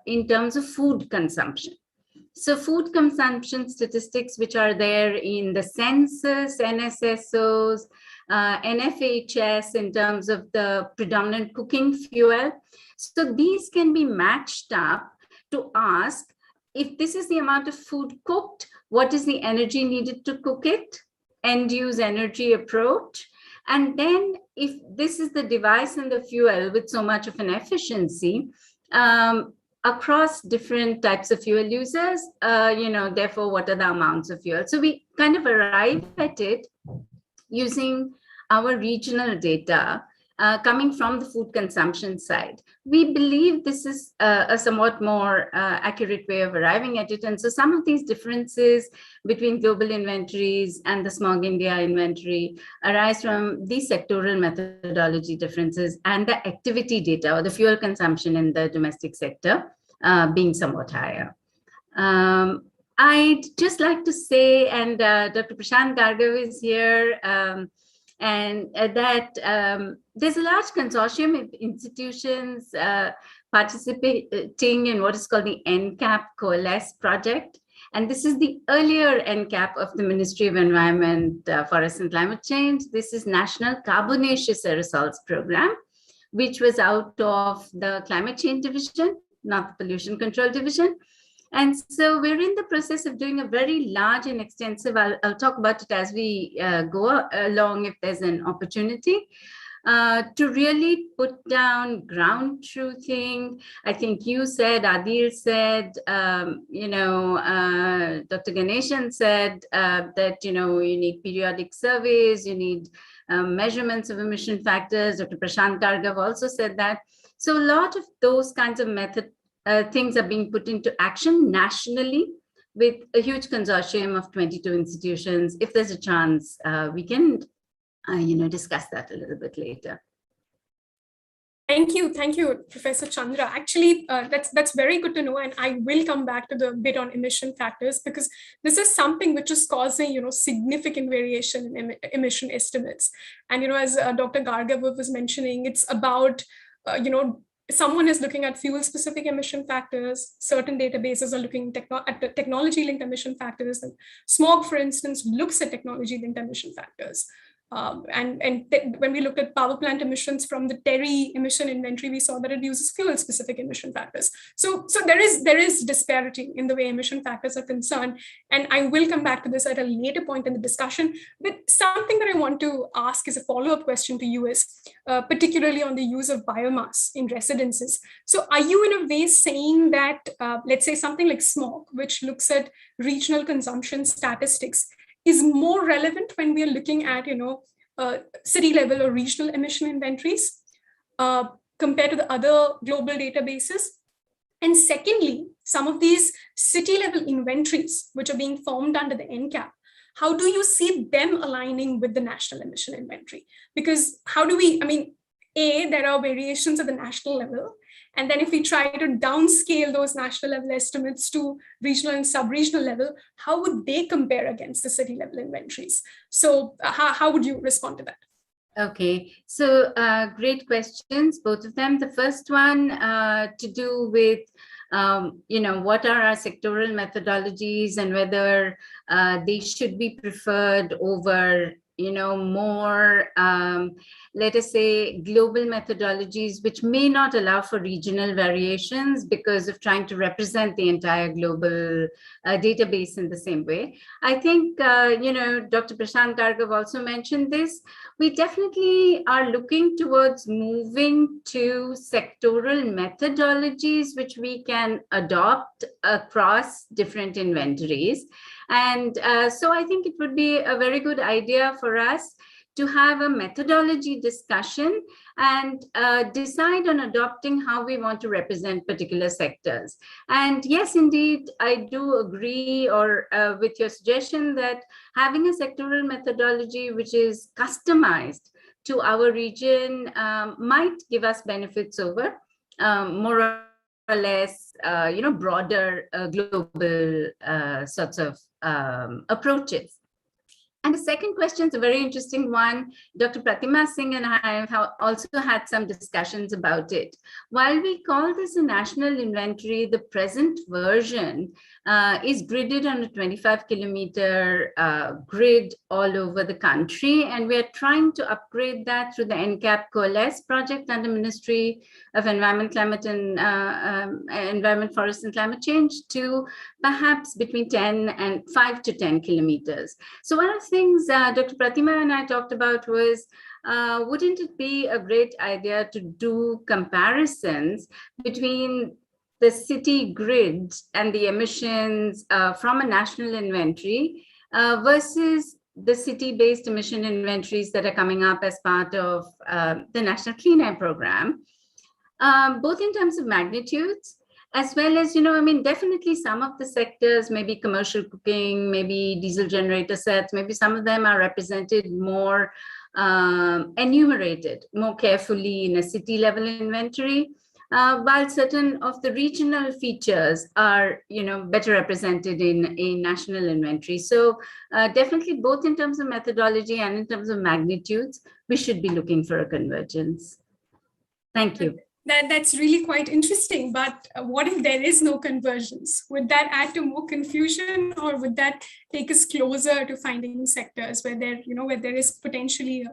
in terms of food consumption. So food consumption statistics, which are there in the census, NSSOs, NFHS in terms of the predominant cooking fuel. So these can be matched up to ask, if this is the amount of food cooked, what is the energy needed to cook it? End use energy approach. And then if this is the device and the fuel with so much of an efficiency, across different types of fuel users, therefore, what are the amounts of fuel? So we kind of arrive at it using our regional data coming from the food consumption side. We believe this is a somewhat more accurate way of arriving at it. And so some of these differences between global inventories and the SMOG India inventory arise from these sectoral methodology differences and the activity data or the fuel consumption in the domestic sector being somewhat higher. I'd just like to say, and Dr. Prashant Gargava is here, and that there's a large consortium of institutions participating in what is called the NCAP Coalesce project. And this is the earlier NCAP of the Ministry of Environment, Forest and Climate Change. This is National Carbonaceous Aerosols Program, which was out of the Climate Change Division, not the Pollution Control Division. And so we're in the process of doing a very large and extensive, I'll talk about it as we go along if there's an opportunity, to really put down ground truthing. I think you said, Adil said, Dr. Ganeshan said that, you need periodic surveys, you need measurements of emission factors. Dr. Prashant Gargava also said that. So a lot of those kinds of things are being put into action nationally with a huge consortium of 22 institutions. If there's a chance, we can discuss that a little bit later. Thank you, Professor Chandra. Actually, that's very good to know, and I will come back to the bit on emission factors, because this is something which is causing significant variation in emission estimates. And as Dr. Gargava was mentioning, it's about someone is looking at fuel-specific emission factors. Certain databases are looking at the technology-linked emission factors, and SMOG, for instance, looks at technology-linked emission factors. When we looked at power plant emissions from the TERI emission inventory, we saw that it uses fuel-specific emission factors. So there is disparity in the way emission factors are concerned, and I will come back to this at a later point in the discussion. But something that I want to ask is a follow-up question to you is, particularly on the use of biomass in residences. So are you in a way saying that, let's say something like SMOG, which looks at regional consumption statistics, is more relevant when we are looking at, city level or regional emission inventories compared to the other global databases? And secondly, some of these city level inventories, which are being formed under the NCAP, how do you see them aligning with the national emission inventory? Because there are variations at the national level. And then if we try to downscale those national level estimates to regional and sub-regional level, how would they compare against the city level inventories? So how would you respond to that? Okay, so great questions, both of them. The first one to do with, what are our sectoral methodologies and whether they should be preferred over more, let us say, global methodologies, which may not allow for regional variations because of trying to represent the entire global database in the same way. I think, Dr. Prashant Gargava also mentioned this. We definitely are looking towards moving to sectoral methodologies, which we can adopt across different inventories. And so I think it would be a very good idea for us to have a methodology discussion and decide on adopting how we want to represent particular sectors. And yes, indeed, I do agree with your suggestion that having a sectoral methodology which is customized to our region might give us benefits over more or less, broader global sorts of approaches. And the second question is a very interesting one. Dr. Pratima Singh and I have also had some discussions about it. While we call this a national inventory, the present version is gridded on a 25-kilometer grid all over the country. And we're trying to upgrade that through the NCAP Coalesce project under Ministry of Environment, Forest and Climate Change to perhaps between 5 to 10 kilometers. So one of the things Dr. Pratima and I talked about was, wouldn't it be a great idea to do comparisons between the city grid and the emissions from a national inventory versus the city-based emission inventories that are coming up as part of the National Clean Air Program, both in terms of magnitudes, as well as, definitely some of the sectors, maybe commercial cooking, maybe diesel generator sets, maybe some of them are represented more enumerated more carefully in a city level inventory, while certain of the regional features are, better represented in a national inventory. So definitely both in terms of methodology and in terms of magnitudes, we should be looking for a convergence. Thank you. That's really quite interesting, but what if there is no convergence? Would that add to more confusion, or would that take us closer to finding sectors where there is potentially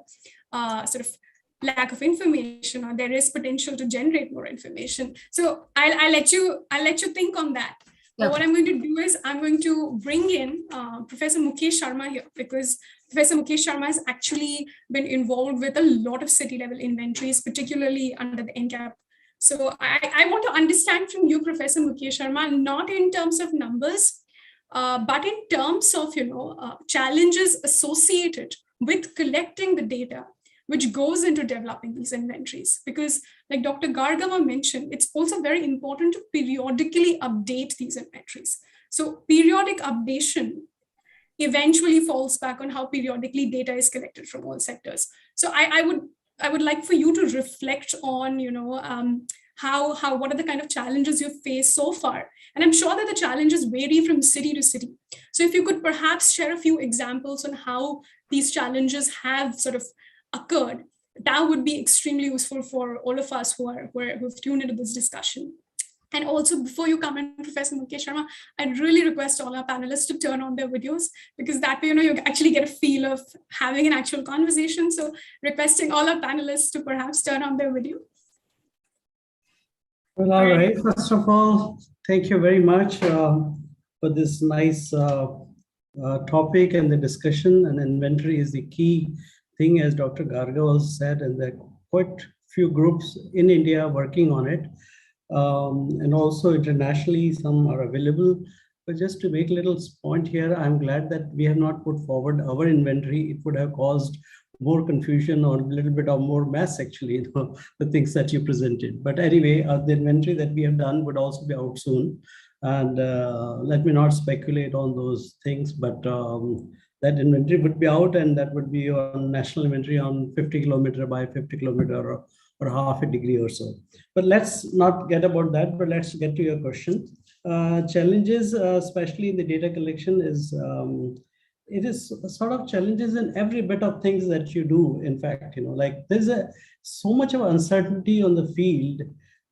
a sort of lack of information, or there is potential to generate more information? So I'll let you think on that. But what I'm going to do is I'm going to bring in Professor Mukesh Sharma here, because Professor Mukesh Sharma has actually been involved with a lot of city level inventories, particularly under the NCAP. So I want to understand from you, Professor Mukesh Sharma, not in terms of numbers, but in terms of challenges associated with collecting the data which goes into developing these inventories. Because like Dr. Gargava mentioned, it's also very important to periodically update these inventories. So periodic updation eventually falls back on how periodically data is collected from all sectors. So I would like for you to reflect on, what are the kind of challenges you've faced so far? And I'm sure that the challenges vary from city to city. So if you could perhaps share a few examples on how these challenges have sort of occurred, that would be extremely useful for all of us who've tuned into this discussion. And also, before you come in, Professor Mukesh Sharma, I'd really request all our panelists to turn on their videos, because that way, you actually get a feel of having an actual conversation. So requesting all our panelists to perhaps turn on their video. Well, all right. First of all, thank you very much for this nice topic and the discussion. And inventory is the key thing, as Dr. Gargava said, and there are quite few groups in India working on it. And also internationally, some are available. But just to make a little point here, I'm glad that we have not put forward our inventory. It would have caused more confusion or a little bit of more mess, actually, the things that you presented. But anyway, the inventory that we have done would also be out soon. And let me not speculate on those things, but that inventory would be out, and that would be on national inventory on 50 kilometer by 50 kilometer or half a degree or so. But let's not get about that, but let's get to your question. Challenges, especially in the data collection, it is sort of challenges in every bit of things that you do. In fact, like there's so much of uncertainty on the field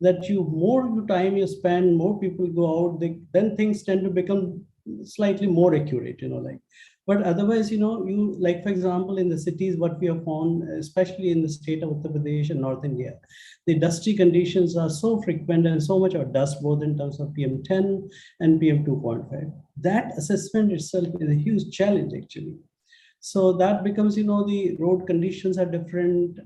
that more time you spend, more people go out, then things tend to become slightly more accurate, But otherwise, you like, for example, in the cities, what we have found, especially in the state of Uttar Pradesh and North India, the dusty conditions are so frequent and so much of dust, both in terms of PM10 and PM2.5. That assessment itself is a huge challenge, actually. So that becomes, the road conditions are different,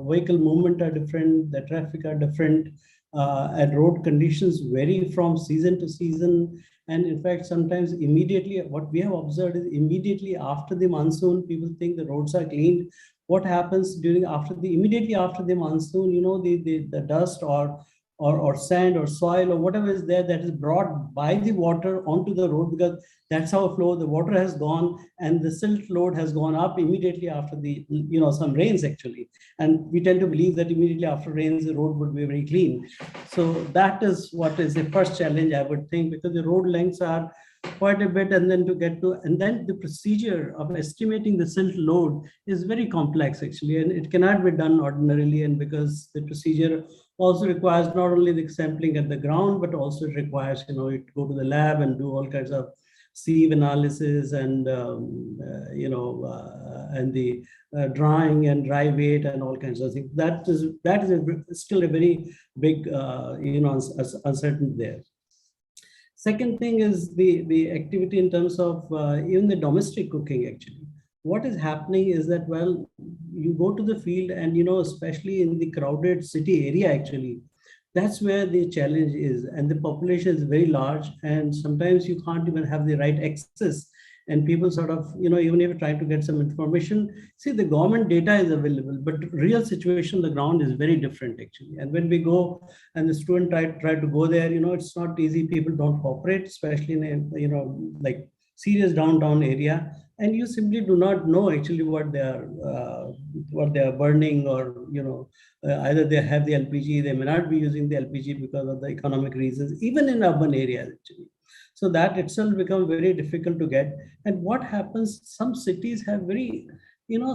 vehicle movement are different, the traffic are different, and road conditions vary from season to season. And in fact, sometimes immediately, what we have observed is immediately after the monsoon, people think the roads are cleaned. What happens immediately after the monsoon, the dust or sand or soil or whatever is there that is brought by the water onto the road, because that's how flow, the water has gone and the silt load has gone up immediately after the, some rains, actually. And we tend to believe that immediately after rains, the road would be very clean. So that is what is the first challenge, I would think, because the road lengths are quite a bit, and then the procedure of estimating the silt load is very complex, actually, and it cannot be done ordinarily. And because the procedure also requires not only the sampling at the ground, but also it requires, to go to the lab and do all kinds of sieve analysis and, and the drying and dry weight and all kinds of things. That is still a very big, uncertainty there. Second thing is the activity in terms of even the domestic cooking, actually. What is happening is that, well, you go to the field and, especially in the crowded city area, actually, that's where the challenge is. And the population is very large, and sometimes you can't even have the right access. And people sort of, even if you try to get some information, see, the government data is available, but real situation on the ground is very different, actually. And when we go and the student try to go there, it's not easy. People don't cooperate, especially in a, like serious downtown area. And you simply do not know actually what they are burning, or either they have the LPG, they may not be using the LPG because of the economic reasons, even in urban areas, actually. So that itself becomes very difficult to get. And what happens, some cities have very,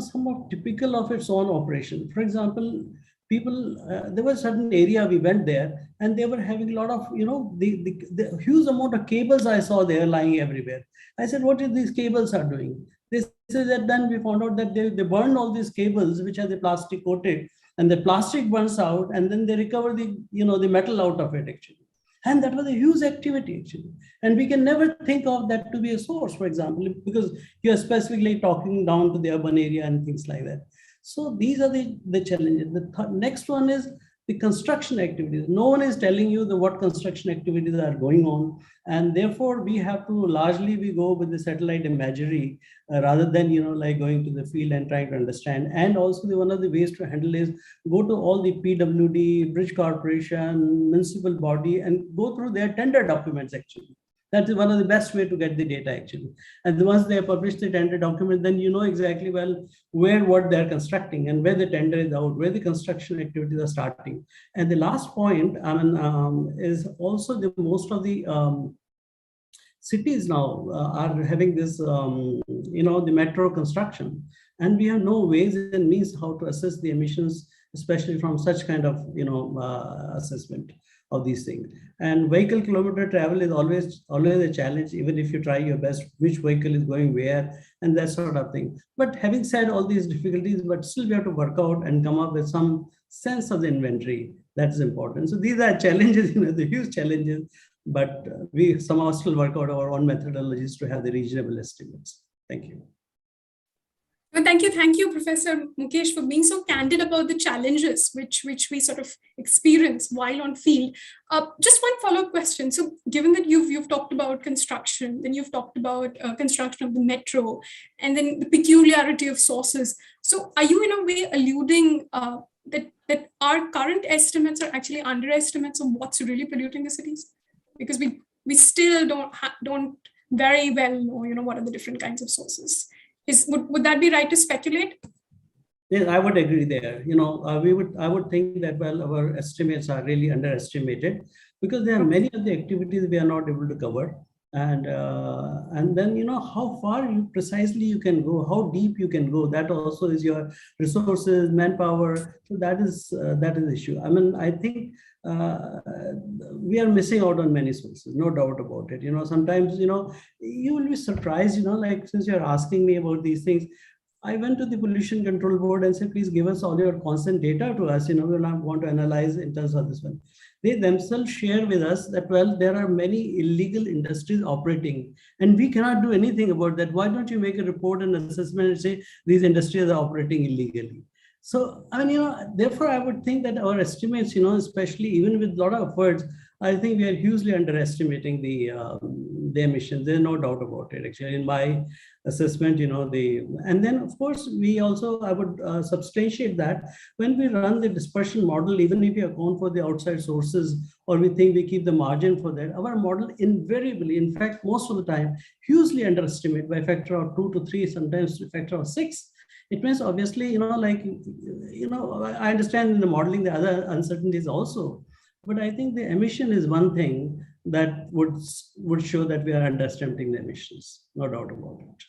somewhat typical of its own operation. For example, people, there was a certain area we went there, and they were having a lot of, the huge amount of cables I saw there lying everywhere. I said, what is these cables are doing? They said that then we found out that they burn all these cables, which are the plastic coated, and the plastic burns out, and then they recover the, the metal out of it, actually. And that was a huge activity actually. And we can never think of that to be a source, for example, because you're specifically talking down to the urban area and things like that. So these are the challenges. The next one is the construction activities. No one is telling you what construction activities are going on. And therefore we have to largely we go with the satellite imagery rather than, like going to the field and trying to understand. And also one of the ways to handle is go to all the PWD, Bridge Corporation, municipal body, and go through their tender documents actually. That is one of the best way to get the data actually. And once they publish the tender document, then you know exactly well what they're constructing and where the tender is out, where the construction activities are starting. And the last point, is also the most of the cities now are having this, the metro construction, and we have no ways and means how to assess the emissions, especially from such kind of, assessment of these things. And vehicle kilometer travel is always a challenge, even if you try your best, which vehicle is going where and that sort of thing. But having said all these difficulties, but still we have to work out and come up with some sense of the inventory. That's important. So these are challenges, the huge challenges, but we somehow still work out our own methodologies to have the reasonable estimates. Thank you. Well, thank you, Professor Mukesh, for being so candid about the challenges which we sort of experience while on field. Just one follow-up question. So, given that you've talked about construction, then you've talked about construction of the metro, and then the peculiarity of sources. So, are you in a way alluding that our current estimates are actually underestimates of what's really polluting the cities? Because we still don't very well know what are the different kinds of sources. Would that be right to speculate? Yes, I would agree there. I would think that our estimates are really underestimated because there are many of the activities we are not able to cover, and then how far precisely you can go, how deep you can go. That also is your resources, manpower. So that is the issue. I mean, I think we are missing out on many sources, no doubt about it. Sometimes you will be surprised. Like since you're asking me about these things, I went to the Pollution Control Board and said, please give us all your constant data to us. We want to analyze in terms of this one. They themselves share with us that, there are many illegal industries operating and we cannot do anything about that. Why don't you make a report and assessment and say these industries are operating illegally? So, therefore, I would think that our estimates, especially even with a lot of efforts, I think we are hugely underestimating the emissions. There's no doubt about it. Actually, in my assessment, and then of course I would substantiate that when we run the dispersion model, even if we account for the outside sources or we think we keep the margin for that, our model invariably, in fact, most of the time, hugely underestimate by a factor of 2 to 3, sometimes a factor of 6. It means obviously, I understand in the modeling the other uncertainties also, but I think the emission is one thing that would show that we are underestimating the emissions, no doubt about it.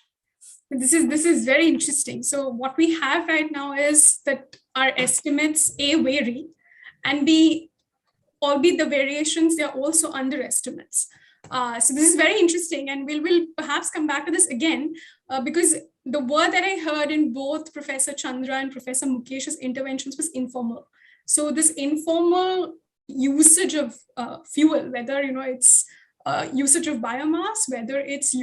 This is very interesting. So what we have right now is that our estimates vary, and albeit the variations, they are also underestimates. So this is very interesting, and we'll perhaps come back to this again because the word that I heard in both Professor Chandra and Professor Mukesh's interventions was informal. So this informal usage of fuel, whether it's usage of biomass, whether it's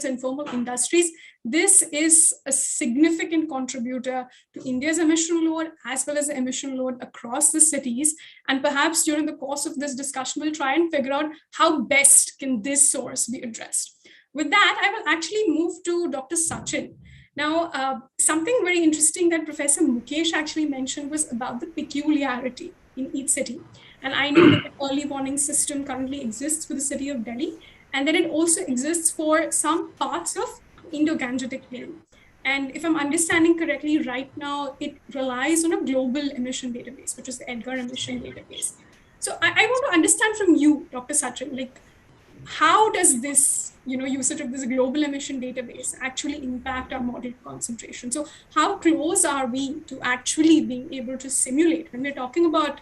informal industries, this is a significant contributor to India's emission load as well as the emission load across the cities. And perhaps during the course of this discussion, we'll try and figure out how best can this source be addressed. With that, I will actually move to Dr. Sachin. Now, something very interesting that Professor Mukesh actually mentioned was about the peculiarity in each city. And I know that the early warning system currently exists for the city of Delhi, and then it also exists for some parts of Indo-Gangetic Plain. And if I'm understanding correctly, right now, it relies on a global emission database, which is the Edgar emission database. So I want to understand from you, Dr. Sachin, how does this usage of this global emission database actually impact our model concentration? So how close are we to actually being able to simulate? When we're talking about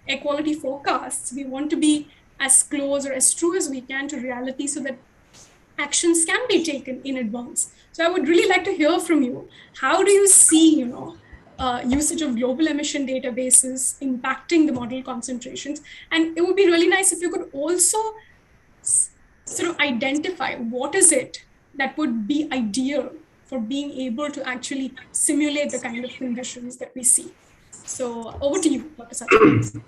air quality forecasts, we want to be as close or as true as we can to reality so that actions can be taken in advance. So I would really like to hear from you. How do you see, usage of global emission databases impacting the model concentrations. And it would be really nice if you could also sort of identify what is it that would be ideal for being able to actually simulate the kind of conditions that we see. So over to you, Dr. Sachin.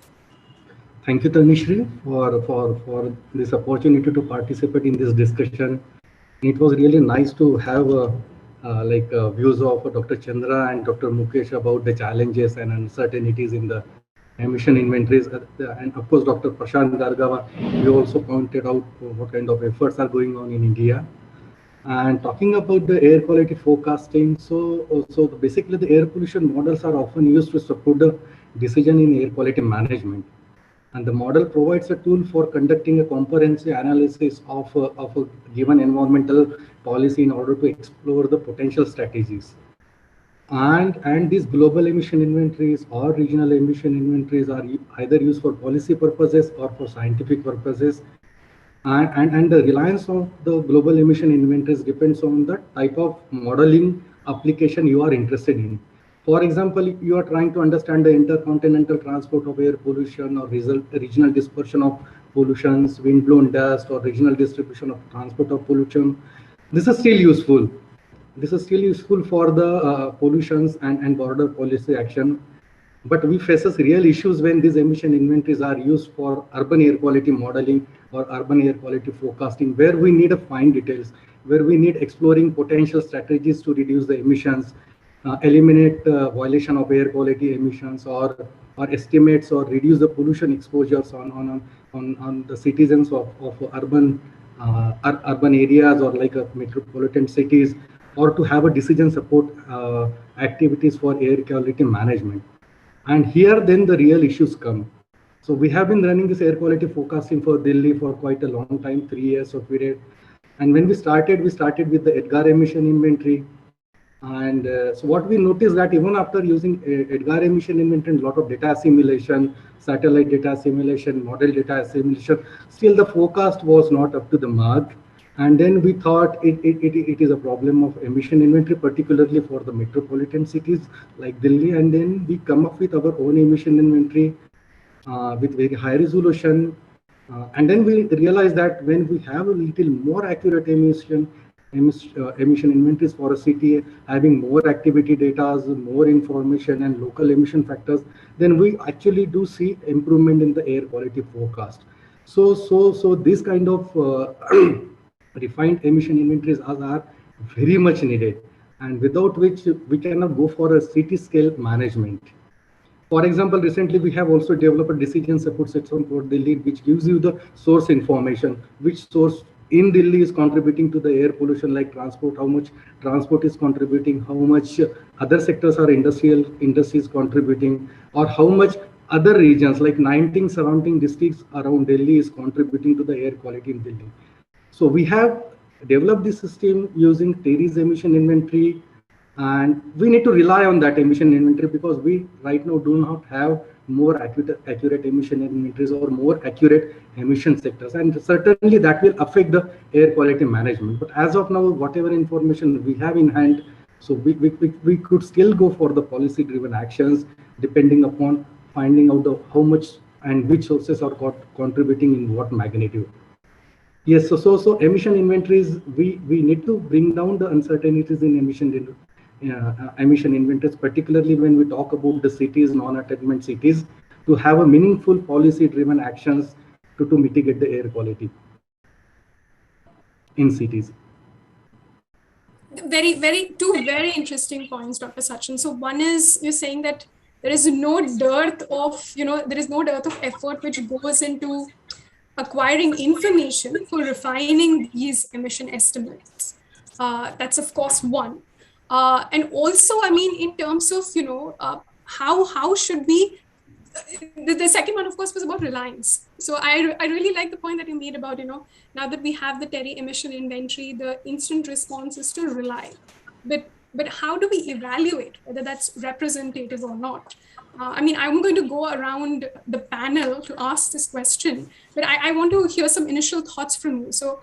Thank you, Tanishri, for this opportunity to participate in this discussion. It was really nice to have views of Dr. Chandra and Dr. Mukesh about the challenges and uncertainties in the emission inventories. And of course, Dr. Prashant Gargava, you also pointed out what kind of efforts are going on in India. And talking about the air quality forecasting, so basically the air pollution models are often used to support the decision in air quality management. And the model provides a tool for conducting a comprehensive analysis of a given environmental policy in order to explore the potential strategies. And these global emission inventories or regional emission inventories are either used for policy purposes or for scientific purposes. And the reliance of the global emission inventories depends on the type of modeling application you are interested in. For example, if you are trying to understand the intercontinental transport of air pollution or regional dispersion of pollutions, wind-blown dust, or regional distribution of transport of pollution, this is still useful. This is still useful for the pollutions and border policy action. But we faces real issues when these emission inventories are used for urban air quality modeling or urban air quality forecasting, where we need a fine details, where we need exploring potential strategies to reduce the emissions, eliminate violation of air quality emissions, or estimates or reduce the pollution exposures on the citizens of urban areas or like metropolitan cities, or to have a decision support activities for air quality management. And here then the real issues come. So we have been running this air quality forecasting for Delhi for quite a long time, 3 years of period. And when we started with the EDGAR emission inventory. And so what we noticed that even after using EDGAR emission inventory, a lot of data assimilation, satellite data assimilation, model data assimilation, still the forecast was not up to the mark. And then we thought it is a problem of emission inventory, particularly for the metropolitan cities like Delhi. And then we come up with our own emission inventory with very high resolution. And then we realized that when we have a little more accurate emission inventories for a city, having more activity data, more information and local emission factors, then we actually do see improvement in the air quality forecast. So this kind of refined emission inventories are very much needed, and without which we cannot go for a city scale management. For example, recently we have also developed a decision support system for Delhi, which gives you the source information, which source in Delhi is contributing to the air pollution, like transport, how much transport is contributing, how much other sectors or industries contributing, or how much other regions like 19 surrounding districts around Delhi is contributing to the air quality in Delhi. So we have developed this system using TERI's emission inventory, and we need to rely on that emission inventory because we right now do not have more accurate emission inventories or more accurate emission sectors, and certainly that will affect the air quality management. But as of now, whatever information we have in hand, so we could still go for the policy driven actions depending upon finding out how much and which sources are contributing in what magnitude. Yes, so emission inventories, we need to bring down the uncertainties in emission inventories, particularly when we talk about the cities, non-attainment cities, to have a meaningful policy-driven actions to mitigate the air quality in cities. Two very interesting points, Dr. Sachin. So one is you're saying that there is no dearth of effort which goes into acquiring information for refining these emission estimates. That's of course one. And also, I mean, in terms of, how should we, the second one, of course, was about reliance. So I really like the point that you made about, now that we have the TERI emission inventory, the instant response is to rely. But how do we evaluate whether that's representative or not? I mean, I'm going to go around the panel to ask this question, but I want to hear some initial thoughts from you. So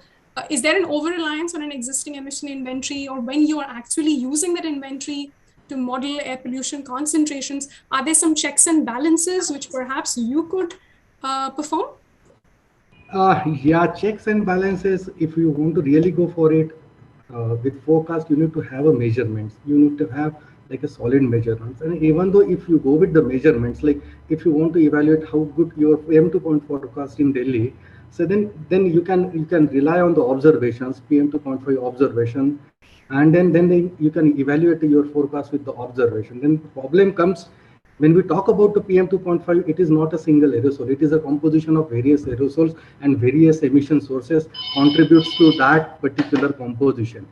is there an over-reliance on an existing emission inventory, or when you are actually using that inventory, to model air pollution concentrations? Are there some checks and balances which perhaps you could perform? Yeah, checks and balances, if you want to really go for it, with forecast, you need to have a measurements. You need to have like a solid measurements. And even though if you go with the measurements, like if you want to evaluate how good your PM2 point forecast in Delhi, so then you can rely on the observations, PM2.5 observation, and then you can evaluate your forecast with the observation. Then the problem comes when we talk about the PM2.5, it is not a single aerosol. It is a composition of various aerosols, and various emission sources contributes to that particular composition.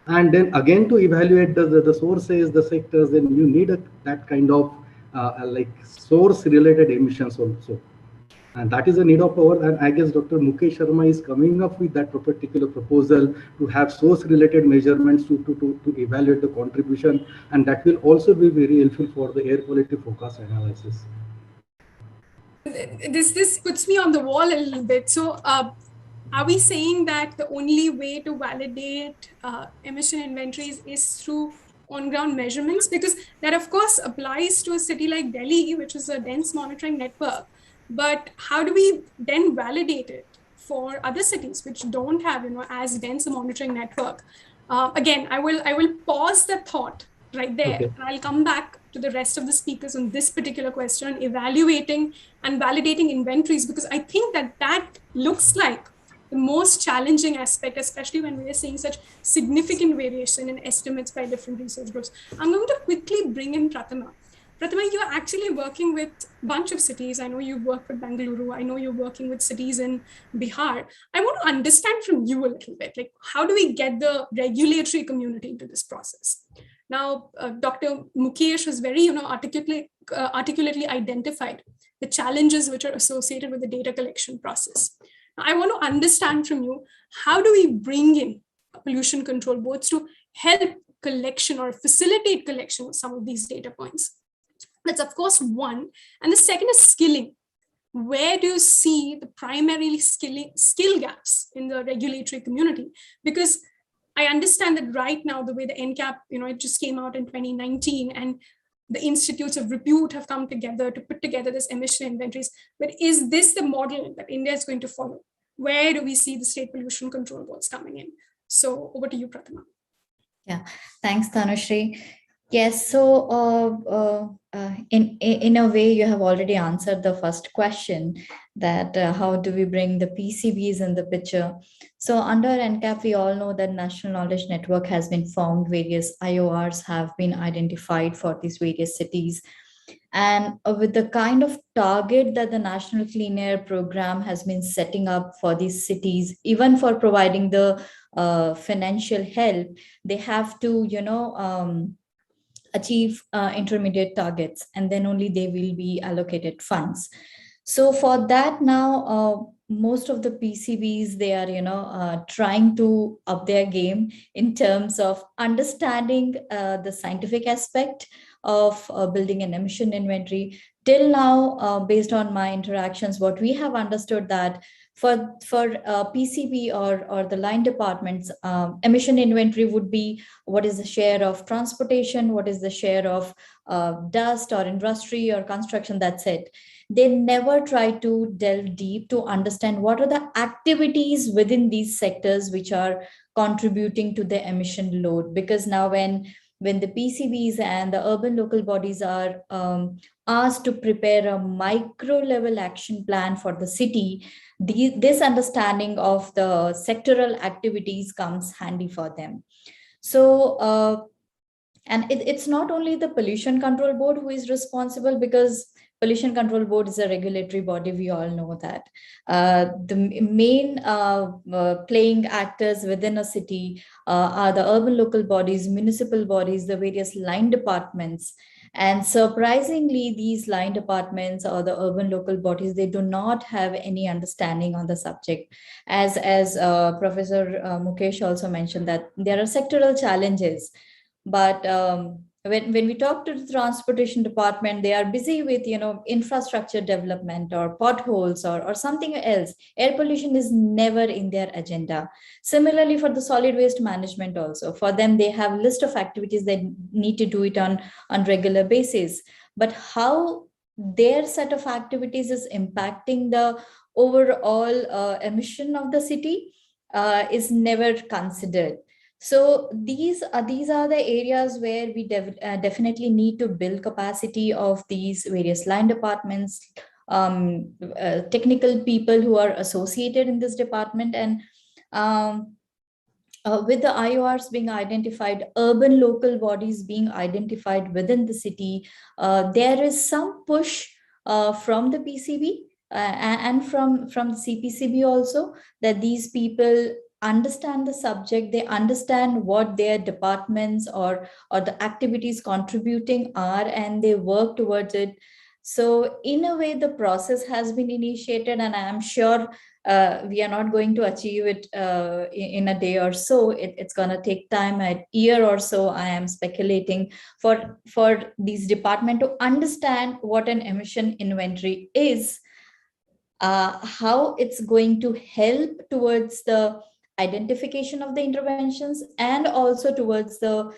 And then again, to evaluate the sources, the sectors, then you need that kind of like source related emissions also. And that is a need of our, and I guess Dr. Mukesh Sharma is coming up with that particular proposal to have source-related measurements to evaluate the contribution, and that will also be very helpful for the air quality forecast analysis. This puts me on the wall a little bit. So are we saying that the only way to validate emission inventories is through on-ground measurements? Because that, of course, applies to a city like Delhi, which is a dense monitoring network. But how do we then validate it for other cities which don't have, as dense a monitoring network? Again, I will pause the thought right there. Okay. And I'll come back to the rest of the speakers on this particular question, evaluating and validating inventories, because I think that looks like the most challenging aspect, especially when we are seeing such significant variation in estimates by different research groups. I'm going to quickly bring in Pratima. Pratima, you're actually working with a bunch of cities. I know you work with Bengaluru. I know you're working with cities in Bihar. I want to understand from you a little bit, like, how do we get the regulatory community into this process? Now, Dr. Mukesh has very, articulately identified the challenges which are associated with the data collection process. Now, I want to understand from you, how do we bring in pollution control boards to help collection or facilitate collection of some of these data points? That's, of course, one. And the second is skilling. Where do you see the primarily skill gaps in the regulatory community? Because I understand that right now, the way the NCAP, it just came out in 2019, and the institutes of repute have come together to put together this emission inventories. But is this the model that India is going to follow? Where do we see the state pollution control boards coming in? So over to you, Pratima. Yeah, thanks, Tanushree. Yes, so in a way, you have already answered the first question, that how do we bring the PCBs in the picture? So under NCAP, we all know that National Knowledge Network has been formed, various IORs have been identified for these various cities. And with the kind of target that the National Clean Air Program has been setting up for these cities, even for providing the financial help, they have to, achieve intermediate targets, and then only they will be allocated funds. So for that now, most of the PCBs, they are, trying to up their game in terms of understanding the scientific aspect of building an emission inventory. Till now, based on my interactions, what we have understood that for PCB or the line departments, emission inventory would be what is the share of transportation, what is the share of dust or industry or construction, that's it. They never try to delve deep to understand what are the activities within these sectors which are contributing to the emission load. Because now when the PCBs and the urban local bodies are asked to prepare a micro level action plan for the city, this understanding of the sectoral activities comes handy for them. So, and it's not only the Pollution Control Board who is responsible, because Pollution Control Board is a regulatory body, we all know that. The main playing actors within a city are the urban local bodies, municipal bodies, the various line departments. And surprisingly, these line departments or the urban local bodies, they do not have any understanding on the subject. As Professor Mukesh also mentioned, that there are sectoral challenges, but when we talk to the transportation department, they are busy with, infrastructure development or potholes or something else. Air pollution is never in their agenda. Similarly, for the solid waste management also, for them, they have a list of activities they need to do it on regular basis. But how their set of activities is impacting the overall emission of the city is never considered. So these are the areas where we definitely need to build capacity of these various line departments, technical people who are associated in this department, and with the IORs being identified, urban local bodies being identified within the city, there is some push from the PCB and from the CPCB also, that these people understand the subject, they understand what their departments or the activities contributing are, and they work towards it. So in a way, the process has been initiated, and I am sure we are not going to achieve it in a day or so. It's going to take time, a year or so, I am speculating, for these departments to understand what an emission inventory is, how it's going to help towards the identification of the interventions, and also towards the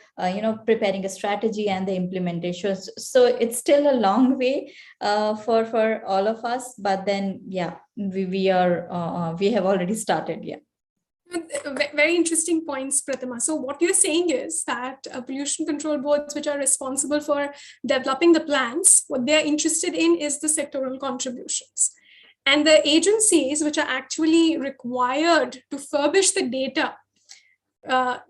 preparing a strategy and the implementation. So it's still a long way for all of us, but then we have already started. Very interesting points, Pratima. So what you're saying is that pollution control boards, which are responsible for developing the plans, what they're interested in is the sectoral contributions. And the agencies which are actually required to furbish the data,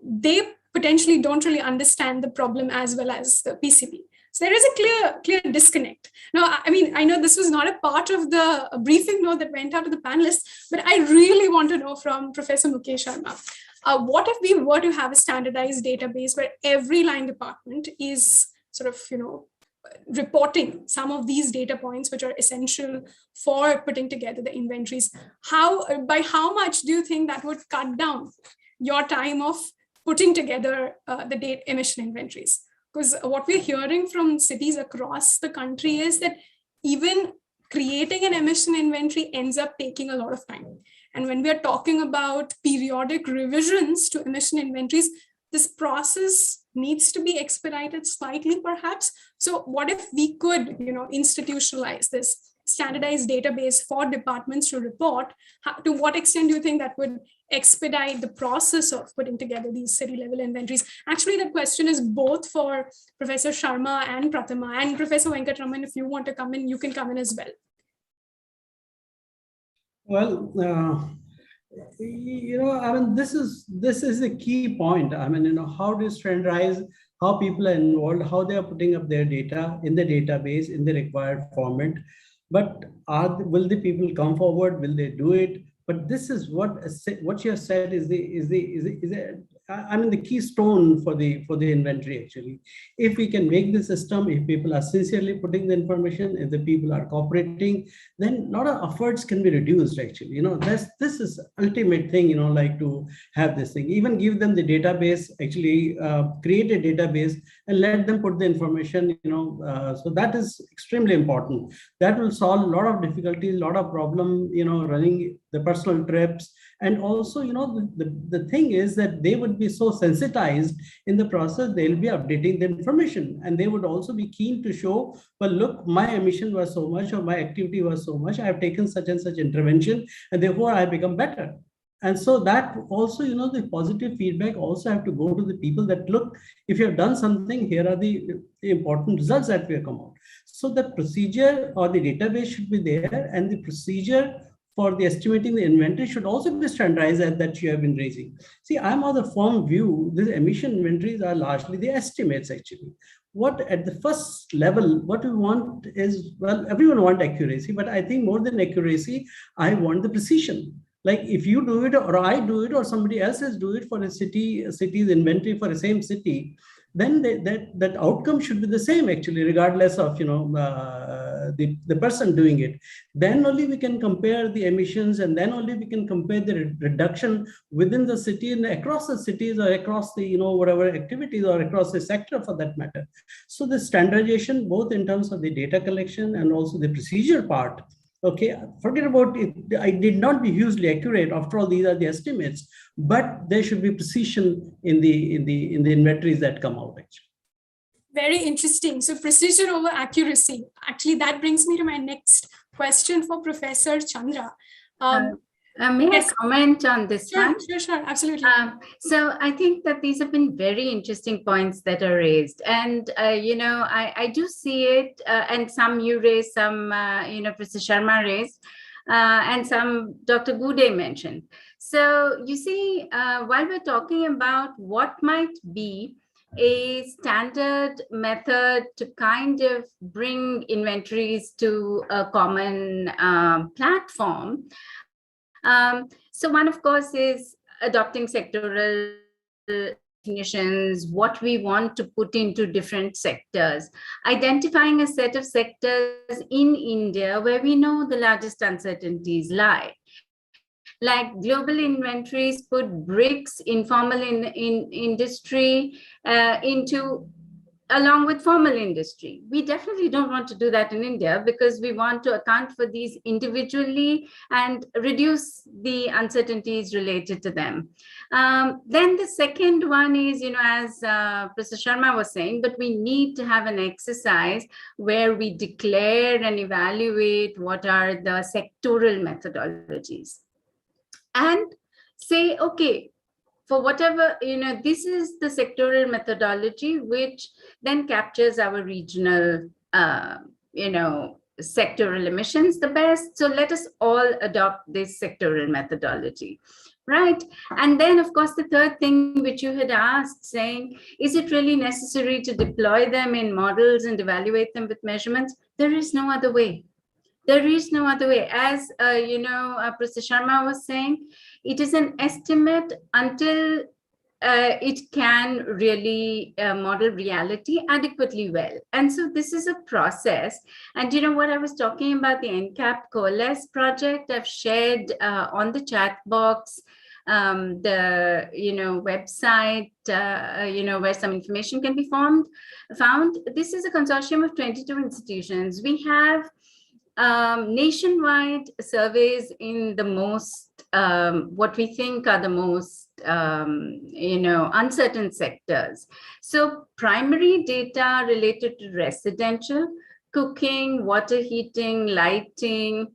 they potentially don't really understand the problem as well as the PCB. So there is a clear disconnect. Now, I mean, I know this was not a part of the briefing note that went out to the panelists, but I really want to know from Professor Mukesh Sharma, what if we were to have a standardized database where every line department is sort of, reporting some of these data points which are essential for putting together the inventories? By how much do you think that would cut down your time of putting together the emission inventories? Because what we're hearing from cities across the country is that even creating an emission inventory ends up taking a lot of time. And when we are talking about periodic revisions to emission inventories, this process needs to be expedited slightly, perhaps. So what if we could, institutionalize this standardized database for departments to report? To what extent do you think that would expedite the process of putting together these city-level inventories? Actually, that question is both for Professor Sharma and Pratima, and Professor Venkataraman. If you want to come in, you can come in as well. Well, I mean, this is the key point. I mean, how do you standardize how people are involved, how they are putting up their data in the database in the required format? But will the people come forward? Will they do it? But this is what you have said is the keystone for the inventory actually. If we can make the system, if people are sincerely putting the information, if the people are cooperating, then a lot of efforts can be reduced actually. This is ultimate thing, like to have this thing, even give them the database, actually create a database and let them put the information, so that is extremely important. That will solve a lot of difficulties, a lot of problem, running the personal trips. And also, the thing is that they would be so sensitized in the process, they'll be updating the information, and they would also be keen to show, well, look, my emission was so much, or my activity was so much, I have taken such and such intervention, and therefore I become better. And so that also, the positive feedback also have to go to the people that, look, if you have done something, here are the important results that will come out. So the procedure or the database should be there, and the procedure for the estimating the inventory should also be standardized as that you have been raising. See, I'm of the firm view, these emission inventories are largely the estimates actually. What at the first level, what we want is, well, everyone wants accuracy, but I think more than accuracy, I want the precision. Like if you do it, or I do it, or somebody else is do it for a city's inventory for the same city, then that outcome should be the same actually, regardless of the person doing it. Then only we can compare the emissions, and then only we can compare the reduction within the city and across the cities, or across the whatever activities, or across the sector for that matter. So the standardization, both in terms of the data collection and also the procedure part. Okay, forget about it. I did not be hugely accurate. After all, these are the estimates, but there should be precision in the inventories that come out. Actually, very interesting. So precision over accuracy. Actually, that brings me to my next question for Professor Chandra. May I comment on this one? Sure, absolutely. So I think that these have been very interesting points that are raised. And, I do see it, and some you raised, some, Professor Sharma raised, and some Dr. Ghude mentioned. So you see, while we're talking about what might be a standard method to kind of bring inventories to a common platform, so one, of course, is adopting sectoral definitions, what we want to put into different sectors, identifying a set of sectors in India where we know the largest uncertainties lie. Like global inventories put bricks, informal industry along with formal industry. We definitely don't want to do that in India, because we want to account for these individually and reduce the uncertainties related to them. Then the second one is, as Professor Sharma was saying, but we need to have an exercise where we declare and evaluate what are the sectoral methodologies. And say, okay, for whatever, this is the sectoral methodology, which then captures our regional, sectoral emissions the best. So let us all adopt this sectoral methodology, right? And then, of course, the third thing which you had asked, saying, is it really necessary to deploy them in models and evaluate them with measurements? There is no other way. There is no other way. As, Professor Sharma was saying, it is an estimate until it can really model reality adequately well. And so this is a process. And what I was talking about, the NCAP Coalesce project, I've shared on the chat box, the website, where some information can be found. This is a consortium of 22 institutions. We have nationwide surveys in the most, what we think are the most, uncertain sectors. So primary data related to residential, cooking, water heating, lighting,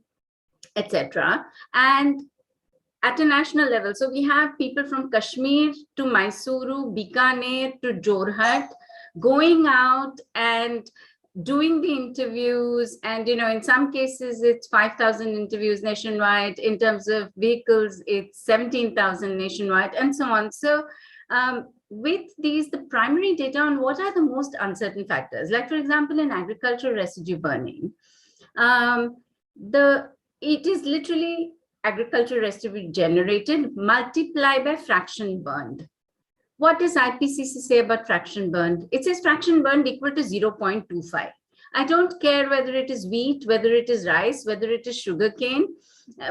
etc. And at a national level, so we have people from Kashmir to Mysuru, Bikaner to Jorhat going out and doing the interviews. And, in some cases, it's 5,000 interviews nationwide. In terms of vehicles, it's 17,000 nationwide, and so on. So with these, the primary data on what are the most uncertain factors, like, for example, in agricultural residue burning, it is literally agricultural residue generated multiplied by fraction burned. What does IPCC say about fraction burned? It says fraction burned equal to 0.25. I don't care whether it is wheat, whether it is rice, whether it is sugarcane,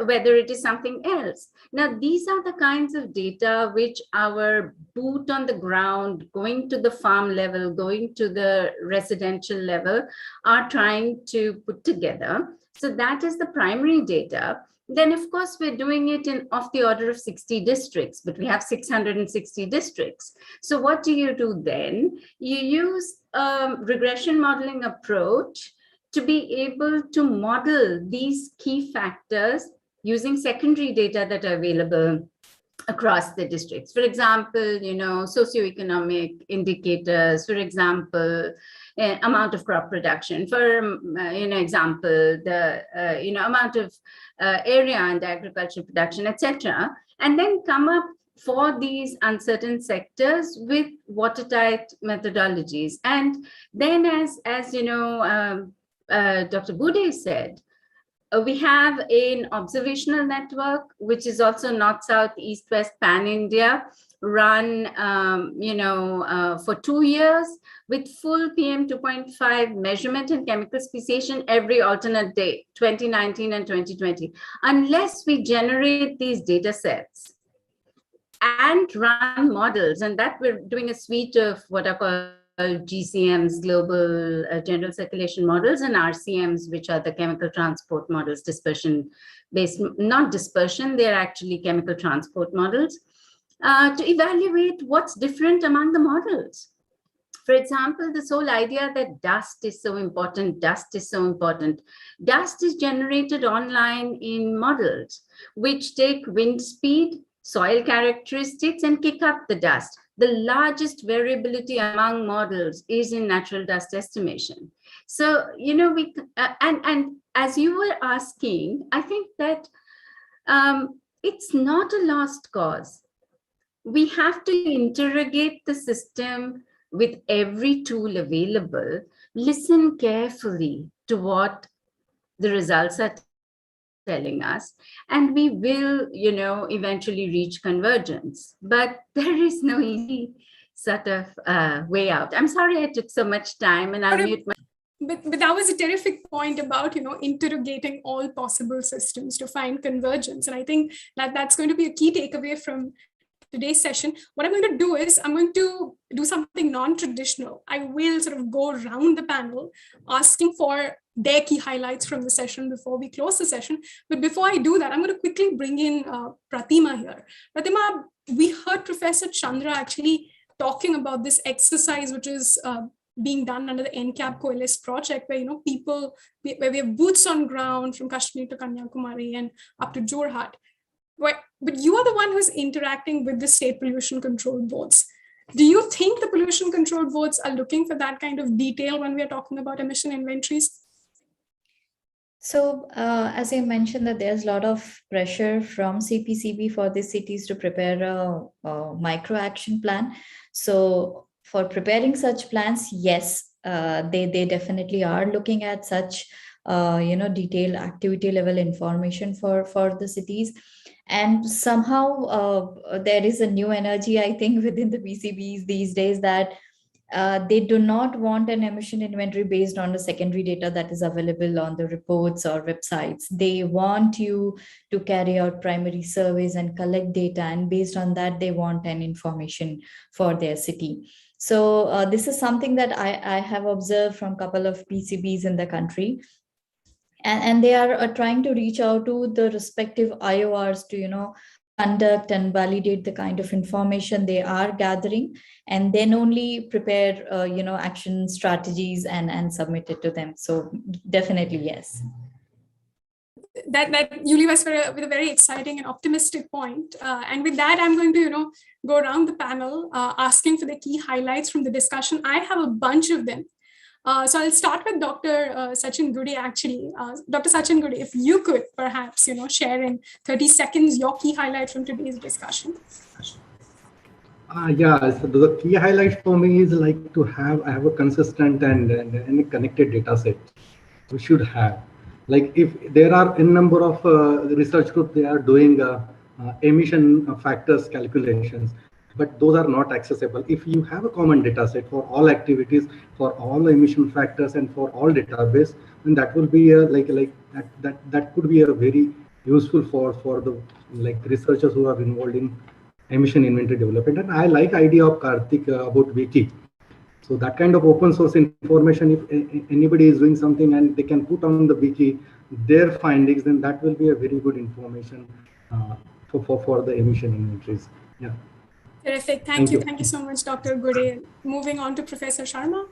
whether it is something else. Now, these are the kinds of data which our boot on the ground, going to the farm level, going to the residential level, are trying to put together. So that is the primary data. Then, of course, we're doing it in of the order of 60 districts, but we have 660 districts. So what do you do then? You use a regression modeling approach to be able to model these key factors using secondary data that are available across the districts. For example, socioeconomic indicators, for example, amount of crop production, for example, the amount of area under agricultural production, etc., and then come up for these uncertain sectors with watertight methodologies. And then, as Dr. Ghude said, we have an observational network, which is also north, south, east, west, pan-India, run, for 2 years with full PM 2.5 measurement and chemical speciation every alternate day, 2019 and 2020, unless we generate these data sets and run models. And that we're doing a suite of what are called GCMs, global general circulation models, and RCMs, which are the chemical transport models, dispersion based, not dispersion, they're actually chemical transport models, to evaluate what's different among the models. For example, this whole idea that dust is so important, dust is generated online in models, which take wind speed, soil characteristics, and kick up the dust. The largest variability among models is in natural dust estimation. So, and as you were asking, I think that it's not a lost cause. We have to interrogate the system with every tool available, listen carefully to what the results are telling us, and we will, eventually reach convergence. But there is no easy sort of way out. I'm sorry I took so much time, and I'll mute my. But that was a terrific point about, interrogating all possible systems to find convergence. And I think that that's going to be a key takeaway from today's session. What I'm going to do is I'm going to do something non-traditional. I will sort of go around the panel asking for their key highlights from the session before we close the session. But before I do that, I'm going to quickly bring in Pratima here. Pratima, we heard Professor Chandra actually talking about this exercise, which is being done under the NCAP Coalesce project, where, where we have boots on ground from Kashmir to Kanyakumari and up to Jorhat. But you are the one who's interacting with the state pollution control boards. Do you think the pollution control boards are looking for that kind of detail when we are talking about emission inventories? So as I mentioned, that there's a lot of pressure from CPCB for the cities to prepare a micro action plan. So for preparing such plans, yes, they definitely are looking at such detailed activity level information for the cities. And somehow there is a new energy, I think, within the PCBs these days, that they do not want an emission inventory based on the secondary data that is available on the reports or websites. They want you to carry out primary surveys and collect data, and based on that, they want an information for their city. So this is something that I have observed from a couple of PCBs in the country. And they are trying to reach out to the respective IORs to, conduct and validate the kind of information they are gathering, and then only prepare, action strategies and submit it to them. So definitely, yes. That you leave us with a very exciting and optimistic point. And with that, I'm going to, go around the panel asking for the key highlights from the discussion. I have a bunch of them. So I'll start with Dr. Sachin Ghude, actually. Dr. Sachin Ghude, if you could perhaps, share in 30 seconds your key highlight from today's discussion. Yeah, so the key highlight for me is like to have a consistent and connected data set. We should have, like, if there are a number of research groups, they are doing emission factors calculations, but those are not accessible. If you have a common data set for all activities, for all the emission factors, and for all database, then that will be that could be a very useful for the researchers who are involved in emission inventory development. And I like idea of Karthik about wiki. So that kind of open source information, if anybody is doing something and they can put on the wiki their findings, then that will be a very good information for the emission inventories. Yeah. Terrific. Thank you. Thank you so much, Dr. Ghude. Moving on to Professor Sharma.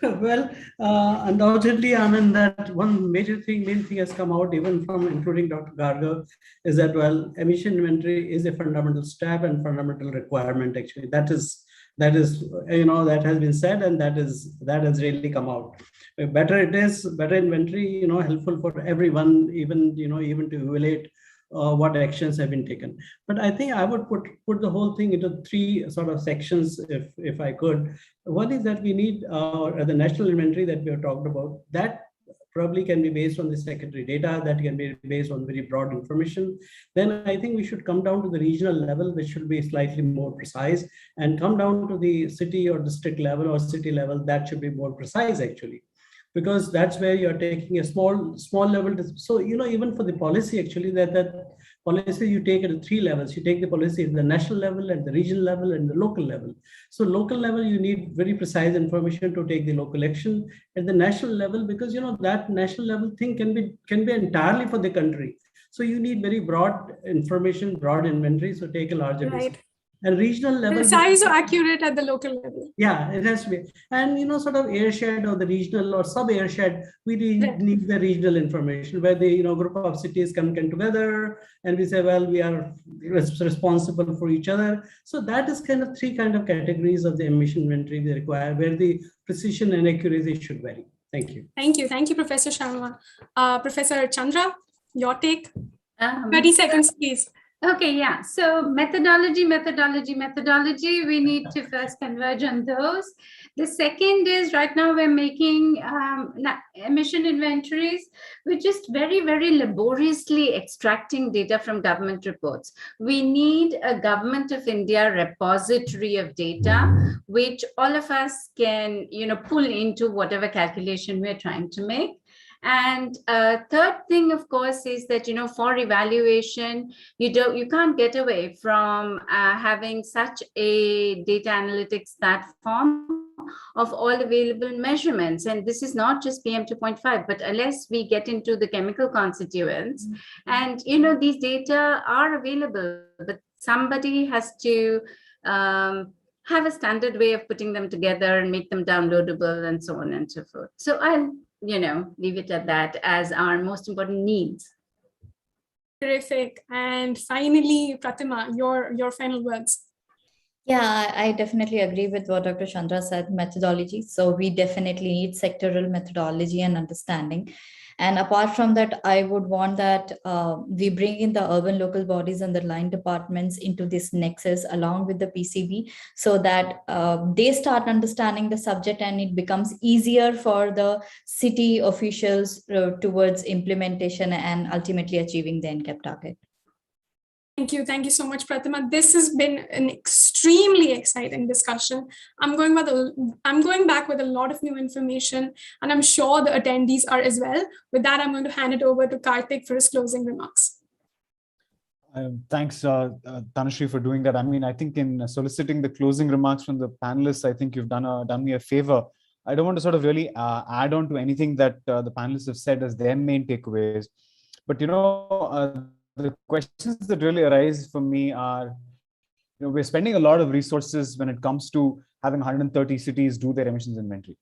Well, undoubtedly, I mean, that one main thing has come out, even from including Dr. Gargava, is that, well, emission inventory is a fundamental step and fundamental requirement. Actually, that has been said, and that has really come out. Better it is, better inventory, helpful for everyone, even to evaluate what actions have been taken. But I think I would put the whole thing into three sort of sections, if I could. One is that we need the national inventory that we have talked about. That probably can be based on the secondary data, that can be based on very broad information. Then I think we should come down to the regional level, which should be slightly more precise, and come down to the city or district level or city level, that should be more precise actually, because that's where you're taking a small level. So, even for the policy, actually, that policy you take at 3 levels. You take the policy at the national level, at the regional level, and the local level. So local level, you need very precise information to take the local action. At the national level, because, that national level thing can be entirely for the country. So you need very broad information, broad inventory, so take a larger Right. basis. And regional level, precise or accurate at the local level. Yeah, it has to be. And, sort of airshed or the regional or sub-airshed, we need the regional information where the, group of cities come together and we say, well, we are responsible for each other. So that is kind of 3 kind of categories of the emission inventory we require, where the precision and accuracy should vary. Thank you. Thank you. Thank you, Professor Sharma. Professor Chandra, your take? 30 seconds, please. Okay, yeah. So methodology. We need to first converge on those. The second is right now we're making emission inventories. We're just very, very laboriously extracting data from government reports. We need a Government of India repository of data, which all of us can, pull into whatever calculation we're trying to make. And third thing, of course, is that, for evaluation, you can't get away from having such a data analytics platform of all available measurements. And this is not just PM 2.5, but unless we get into the chemical constituents, and, these data are available, but somebody has to have a standard way of putting them together and make them downloadable and so on and so forth. So I'll leave it at that as our most important needs. Terrific. And finally, Pratima, your final words. Yeah, I definitely agree with what Dr. Chandra said, methodology. So we definitely need sectoral methodology and understanding. And apart from that, I would want that we bring in the urban local bodies and the line departments into this nexus along with the PCB, so that they start understanding the subject and it becomes easier for the city officials towards implementation and ultimately achieving the NCAP target. Thank you. Thank you so much, Pratima. This has been an extremely exciting discussion. I'm going back with a lot of new information, and I'm sure the attendees are as well. With that, I'm going to hand it over to Karthik for his closing remarks. Thanks, Tanushree, for doing that. I mean, I think in soliciting the closing remarks from the panelists, I think you've done me a favor. I don't want to sort of really add on to anything that the panelists have said as their main takeaways. But, the questions that really arise for me are, we're spending a lot of resources when it comes to having 130 cities do their emissions inventory.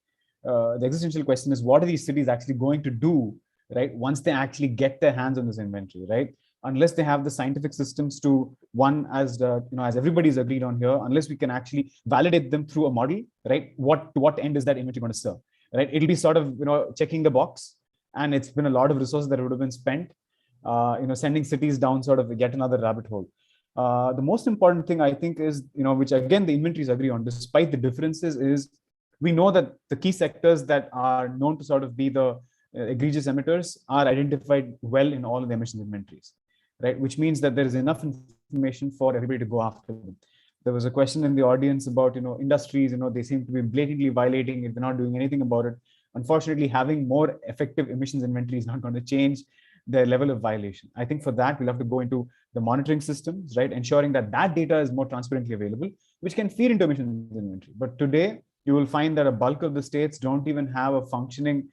The existential question is, what are these cities actually going to do, right, once they actually get their hands on this inventory, right? Unless they have the scientific systems to, one, as as everybody's agreed on here, unless we can actually validate them through a model, right? To what end is that inventory going to serve, right? It'll be sort of, checking the box, and it's been a lot of resources that would have been spent. Sending cities down sort of yet another rabbit hole. The most important thing I think is, which again the inventories agree on, despite the differences, is we know that the key sectors that are known to sort of be the egregious emitters are identified well in all of the emissions inventories, right? Which means that there is enough information for everybody to go after them. There was a question in the audience about, industries, they seem to be blatantly violating it. They're not doing anything about it. Unfortunately, having more effective emissions inventory is not going to change the level of violation. I think for that, we'll have to go into the monitoring systems, right? Ensuring that data is more transparently available, which can feed into emissions inventory. But today, you will find that a bulk of the states don't even have a functioning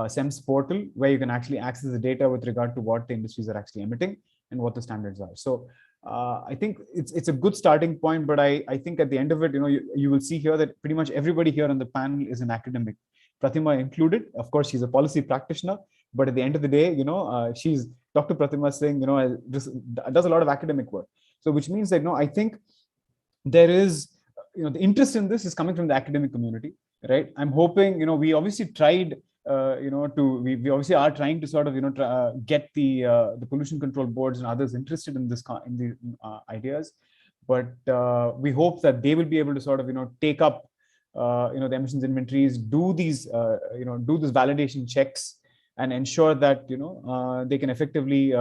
SEMS portal where you can actually access the data with regard to what the industries are actually emitting and what the standards are. So I think it's a good starting point, but I think at the end of it, you will see here that pretty much everybody here on the panel is an academic, Pratima included. Of course, she's a policy practitioner, but at the end of the day, she's Dr. Pratima Singh, does a lot of academic work. So which means that, I think there is, the interest in this is coming from the academic community, right? I'm hoping, we obviously tried, we obviously are trying to sort of, get the pollution control boards and others interested in this, in the ideas, but we hope that they will be able to sort of, take up, the emissions inventories, do these, do this validation checks, and ensure that they can effectively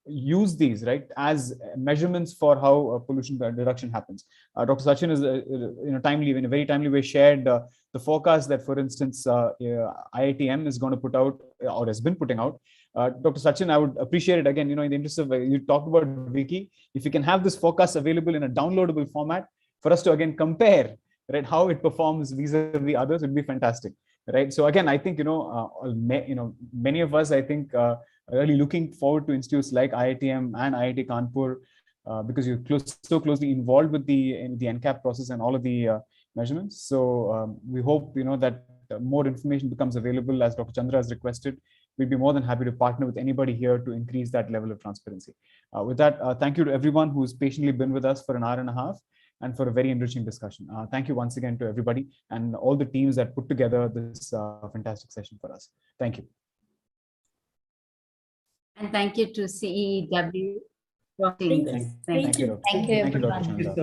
use these, right, as measurements for how pollution reduction happens. Dr. Sachin is in a very timely way shared the forecast that, for instance, IITM is going to put out or has been putting out. Dr. Sachin, I would appreciate it again, in the interest of, you talked about Wiki, if you can have this forecast available in a downloadable format for us to again compare, right, how it performs vis-a-vis others, would be fantastic, right? So again, I think, many of us, I think, really looking forward to institutes like IITM and IIT Kanpur, because you're so closely involved with the NCAP process and all of the measurements. So we hope, that more information becomes available as Dr. Chandra has requested. We'd be more than happy to partner with anybody here to increase that level of transparency. With that, thank you to everyone who's patiently been with us for an hour and a half and for a very enriching discussion. Thank you once again to everybody and all the teams that put together this fantastic session for us. Thank you. And thank you to CEW for hosting this. Thank you, Dr. Chandra.